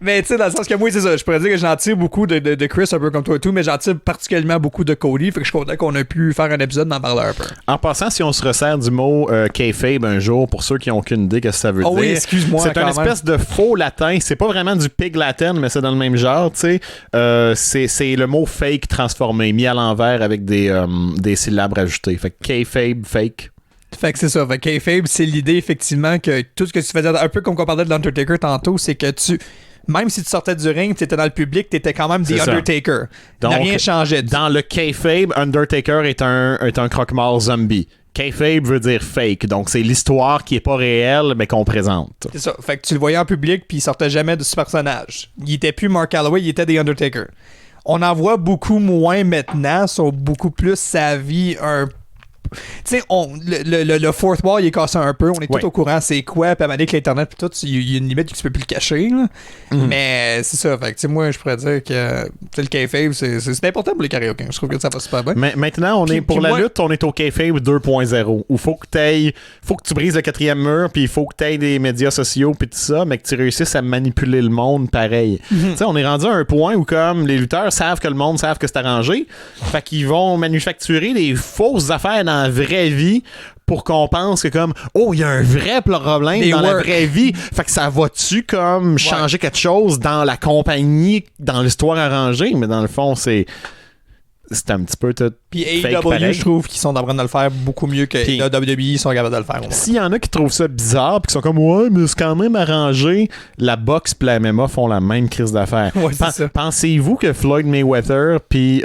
Mais tu sais, dans le sens que moi, c'est ça. Je pourrais dire que j'en tire beaucoup de Chris, un peu comme toi et tout, mais j'en tire particulièrement beaucoup de Cody. Fait que je suis content qu'on a pu faire un épisode d'en parler un peu. En passant, si on se resserre du mot kayfabe un jour, pour ceux qui n'ont aucune idée de ce que ça veut dire. Oui, excuse-moi. C'est une espèce de faux latin. C'est pas vraiment du pig latin, mais c'est dans le même genre, tu sais. C'est le mot fake transformé, mis à l'envers avec des syllabes rajoutées. Fait que kayfabe, fake. Fait que c'est ça. Fait que kayfabe, c'est l'idée, effectivement, que tout ce que tu faisais, un peu comme on parlait de l'Undertaker tantôt, c'est que même si tu sortais du ring, tu étais dans le public, tu étais quand même The Undertaker. Donc, rien changé. Dans le kayfabe, Undertaker est un croque-mort zombie. Kayfabe veut dire fake, donc c'est l'histoire qui est pas réelle, mais qu'on présente. C'est ça. Fait que tu le voyais en public, puis il sortait jamais de ce personnage. Il était plus Mark Calloway, il était The Undertaker. On en voit beaucoup moins maintenant, sont beaucoup plus sa vie tu sais, le fourth wall, il est cassé un peu. On est tout au courant, c'est quoi. Puis à avec l'Internet, puis tout, il y a une limite que tu peux plus le cacher. Là. Mais c'est ça. Fait que, tu sais, moi, je pourrais dire que le kayfabe, c'est important pour les karaokés. Je trouve que ça va super bien. Mais maintenant, pour la lutte, on est au kayfabe 2.0. Où faut que tu brises le 4e mur, puis il faut que tu aies des médias sociaux, puis tout ça, mais que tu réussisses à manipuler le monde pareil. Tu sais, on est rendu à un point où, comme les lutteurs savent que le monde savent que c'est arrangé, fait qu'ils vont manufacturer des fausses affaires dans la vraie vie pour qu'on pense que comme il y a un vrai problème dans la vraie vie, fait que ça va-tu comme changer quelque chose dans la compagnie, dans l'histoire arrangée, mais dans le fond c'est un petit peu tout. Puis AEW, je trouve qu'ils sont en train de le faire beaucoup mieux que WWE sont capables de le faire. S'il y en a qui trouvent ça bizarre, puis qui sont comme mais c'est quand même arrangé, la boxe et la MMA font la même crise d'affaires. Ouais, Pensez-vous que Floyd Mayweather puis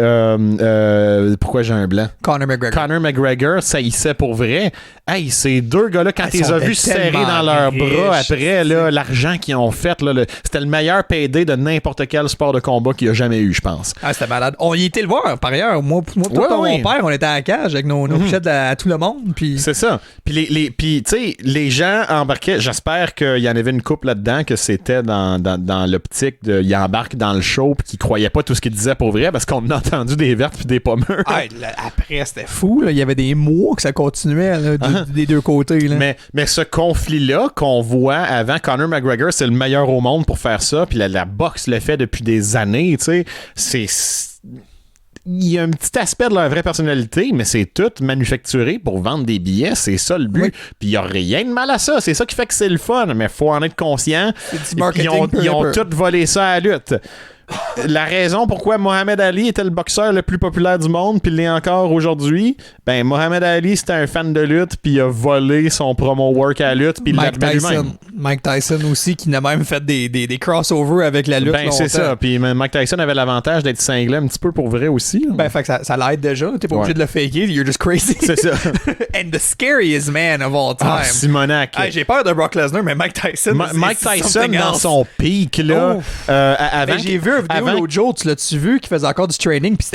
pourquoi j'ai un blanc? Conor McGregor, ça y sait pour vrai. Hey, ces deux gars-là, quand ils ont vu serrer dans leurs bras après là, l'argent qu'ils ont fait, là, c'était le meilleur payday de n'importe quel sport de combat qu'il y a jamais eu, je pense. Ah, c'était malade. On y était le voir, par ailleurs. Moi mon père, on était à la cage avec nos pichettes à tout le monde. Puis... C'est ça. Puis tu sais, les gens embarquaient. J'espère qu'il y en avait une couple là-dedans que c'était dans l'optique de ils embarquent dans le show puis qu'ils croyaient pas tout ce qu'ils disaient pour vrai parce qu'on a entendu des vertes puis des pommeurs. Ah, après, c'était fou. Là. Il y avait des mois que ça continuait là, des deux côtés. Là. Mais ce conflit-là qu'on voit avant, Conor McGregor, c'est le meilleur au monde pour faire ça. Puis la boxe le fait depuis des années. Tu sais, il y a un petit aspect de leur vraie personnalité, mais c'est tout manufacturé pour vendre des billets. C'est ça le but. Oui. Puis il n'y a rien de mal à ça. C'est ça qui fait que c'est le fun, mais il faut en être conscient. C'est du marketing. Ils ont tout volé ça à la lutte. La raison pourquoi Mohamed Ali était le boxeur le plus populaire du monde puis il l'est encore aujourd'hui, ben Mohamed Ali c'était un fan de lutte puis il a volé son promo work à la lutte puis il l'a lui-même. Mike Tyson aussi qui n'a même fait des crossovers avec la lutte. Ben c'est ça, puis Mike Tyson avait l'avantage d'être cinglé un petit peu pour vrai aussi. Ben fait que ça l'aide déjà, t'es pas obligé de le faker, you're just crazy. C'est ça. And the scariest man of all time. Ah, Simonac. J'ai peur de Brock Lesnar, mais Mike Tyson. Mike Tyson dans son pic là. Avant, j'ai vu une vidéo l'autre jour, tu l'as-tu vu, qui faisait encore du training, puis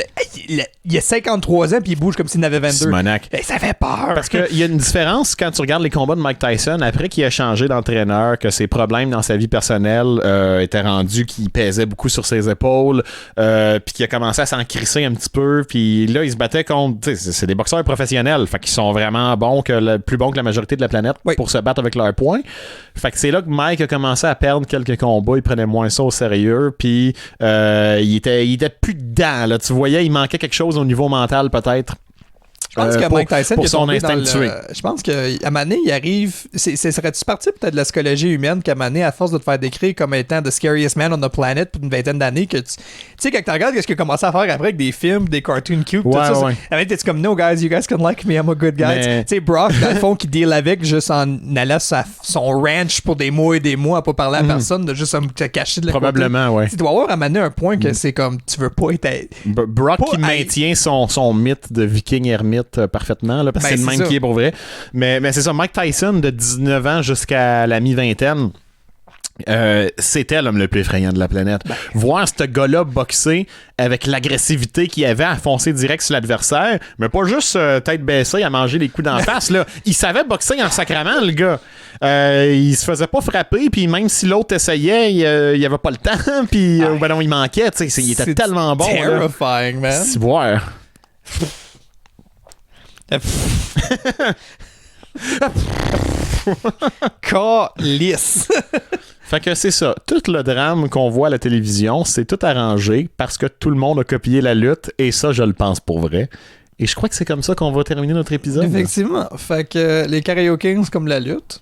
il a 53 ans, puis il bouge comme s'il en avait 22. Simonac. Ça fait peur. Parce qu'il y a une différence quand tu regardes les combats de Mike Tyson, après qu'il a changé d'entraîneur, que ses problèmes dans sa vie personnelle étaient rendus qu'il pesait beaucoup sur ses épaules, puis qu'il a commencé à s'en crisser un petit peu, puis là, il se battait contre... C'est des boxeurs professionnels, fait qu'ils sont vraiment vraiment bon, plus bon que la majorité de la planète pour se battre avec leurs poings. Fait que c'est là que Mike a commencé à perdre quelques combats. Il prenait moins ça au sérieux. Puis il était plus dedans. Là. Tu voyais, il manquait quelque chose au niveau mental, peut-être. Je pense que Mike Tyson pour est son tombé instinct dans de tuer. Je pense qu'à un moment donné, il arrive... Serais-tu parti peut-être de la psychologie humaine qu'à un moment donné, à force de te faire décrire comme étant the scariest man on the planet pour une vingtaine d'années, que tu sais, quand tu regardes ce qu'il a commencé à faire après avec des films, des cartoons cute, tout ça, t'es comme, no guys, you guys can like me, I'm a good guy. Tu sais, Brock, dans le fond, qui deal avec juste en allant sur son ranch pour des mois et des mois à pas parler à personne, de juste te cacher de la Probablement, oui. Tu dois avoir amené un point que c'est comme, tu veux pas être... Brock qui maintient son mythe de viking ermite parfaitement. Là, parce que c'est le même qui est pour vrai. Mais c'est ça, Mike Tyson, de 19 ans jusqu'à la mi-vingtaine, c'était l'homme le plus effrayant de la planète. Voir ce gars-là boxer avec l'agressivité qu'il avait à foncer direct sur l'adversaire, mais pas juste tête baissée à manger les coups d'en face. Là. Il savait boxer en sacrament, le gars. Il se faisait pas frapper, puis même si l'autre essayait, il avait pas le temps, puis il manquait. Il était tellement bon. Terrifying, man. C'est voir. Calice. Fait que c'est ça. Tout le drame qu'on voit à la télévision, c'est tout arrangé parce que tout le monde a copié la lutte, et ça, je le pense pour vrai. Et je crois que c'est comme ça qu'on va terminer notre épisode. Effectivement. Fait que les Karaoke Kings, comme la lutte,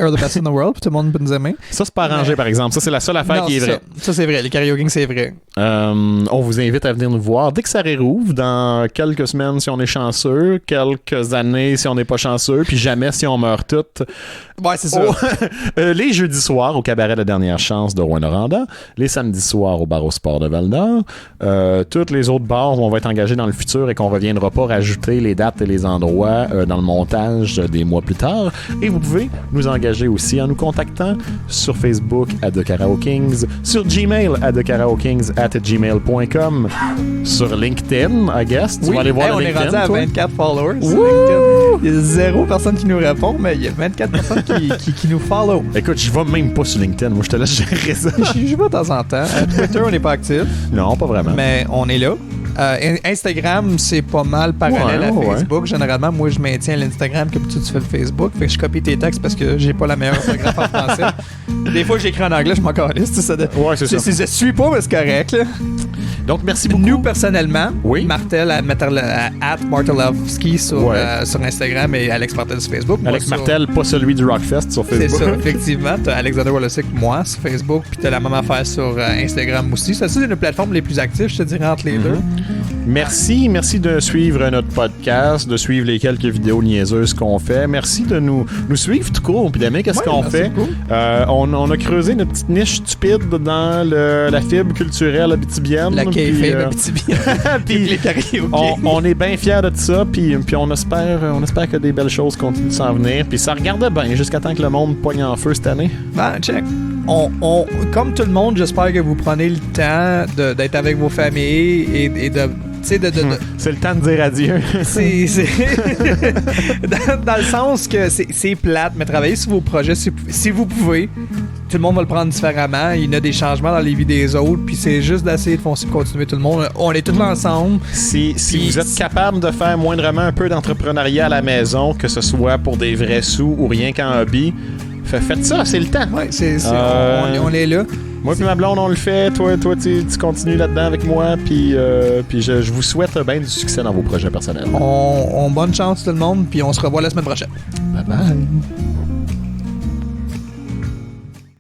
are the best in the world, puis tout le monde peut nous aimer. Ça, c'est pas arrangé, par exemple. Ça, c'est la seule affaire qui est vraie. Ça, c'est vrai. Les Karaoke Kings, c'est vrai. On vous invite à venir nous voir dès que ça réouvre, dans quelques semaines si on est chanceux, quelques années si on n'est pas chanceux, puis jamais si on meurt toutes. Ouais, c'est ça. Les jeudis soirs au cabaret La Dernière Chance de Rouyn-Noranda, les samedis soirs au bar au sport de Val-d'Or. Tous les autres bars où on va être engagés dans le futur et qu'on reviendra pas rajouter les dates et les endroits dans le montage des mois plus tard. Et vous pouvez nous engager aussi en nous contactant sur Facebook à The Karaoke Kings, sur Gmail à thekaraokekings@gmail.com, sur LinkedIn, I guess. Tu vas aller voir on LinkedIn, est rendu à toi? 24 followers sur LinkedIn. Il y a 0 personnes qui nous répond, mais il y a 24 personnes qui nous follow. Écoute, je vais même pas sur LinkedIn. Moi, je te laisse gérer ça. Je vais de temps en temps. Twitter, on n'est pas actif. Non, pas vraiment. Mais on est là. Instagram, c'est pas mal parallèle à Facebook. Généralement, moi, je maintiens l'Instagram que tu fais le Facebook. Fait que je copie tes textes parce que j'ai pas la meilleure orthographe en français. Des fois, j'écris en anglais, je m'en calisse. C'est ça. Je suis pas, mais c'est correct. Là. Donc, merci beaucoup. Nous, personnellement, Martel à Martelovski sur Instagram et Alex Martel sur Facebook. Alex Martel, pas celui du Rockfest sur Facebook. C'est ça, effectivement. T'as Alexander Wolosik, moi, sur Facebook, puis t'as la même affaire sur Instagram aussi. C'est une des plateformes les plus actives, je te dirais, entre les deux. Merci de suivre notre podcast, de suivre les quelques vidéos niaiseuses qu'on fait. Merci de nous suivre tout court, puis d'aimer qu'est-ce qu'on fait. On a creusé notre petite niche stupide dans la fibre culturelle abitibienne. La kayfabe abitibienne. Puis les karaokés. On est bien fiers de ça, puis on espère que des belles choses continuent de s'en venir. Puis ça regarde bien jusqu'à temps que le monde pogne en feu cette année. Ben, check. Comme tout le monde, j'espère que vous prenez le temps d'être avec vos familles et de... C'est le temps de dire adieu. C'est dans le sens que c'est plate, mais travaillez sur vos projets si vous pouvez. Tout le monde va le prendre différemment. Il y a des changements dans les vies des autres, puis c'est juste d'essayer de continuer tout le monde. On est tous ensemble. Si vous êtes capable de faire moindrement un peu d'entrepreneuriat à la maison, que ce soit pour des vrais sous ou rien qu'en hobby, faites ça, c'est le temps. Ouais, on est là. Moi et ma blonde, on le fait. Toi tu continues là-dedans avec moi. Puis je vous souhaite bien du succès dans vos projets personnels. Bonne chance tout le monde. Puis on se revoit la semaine prochaine. Bye bye.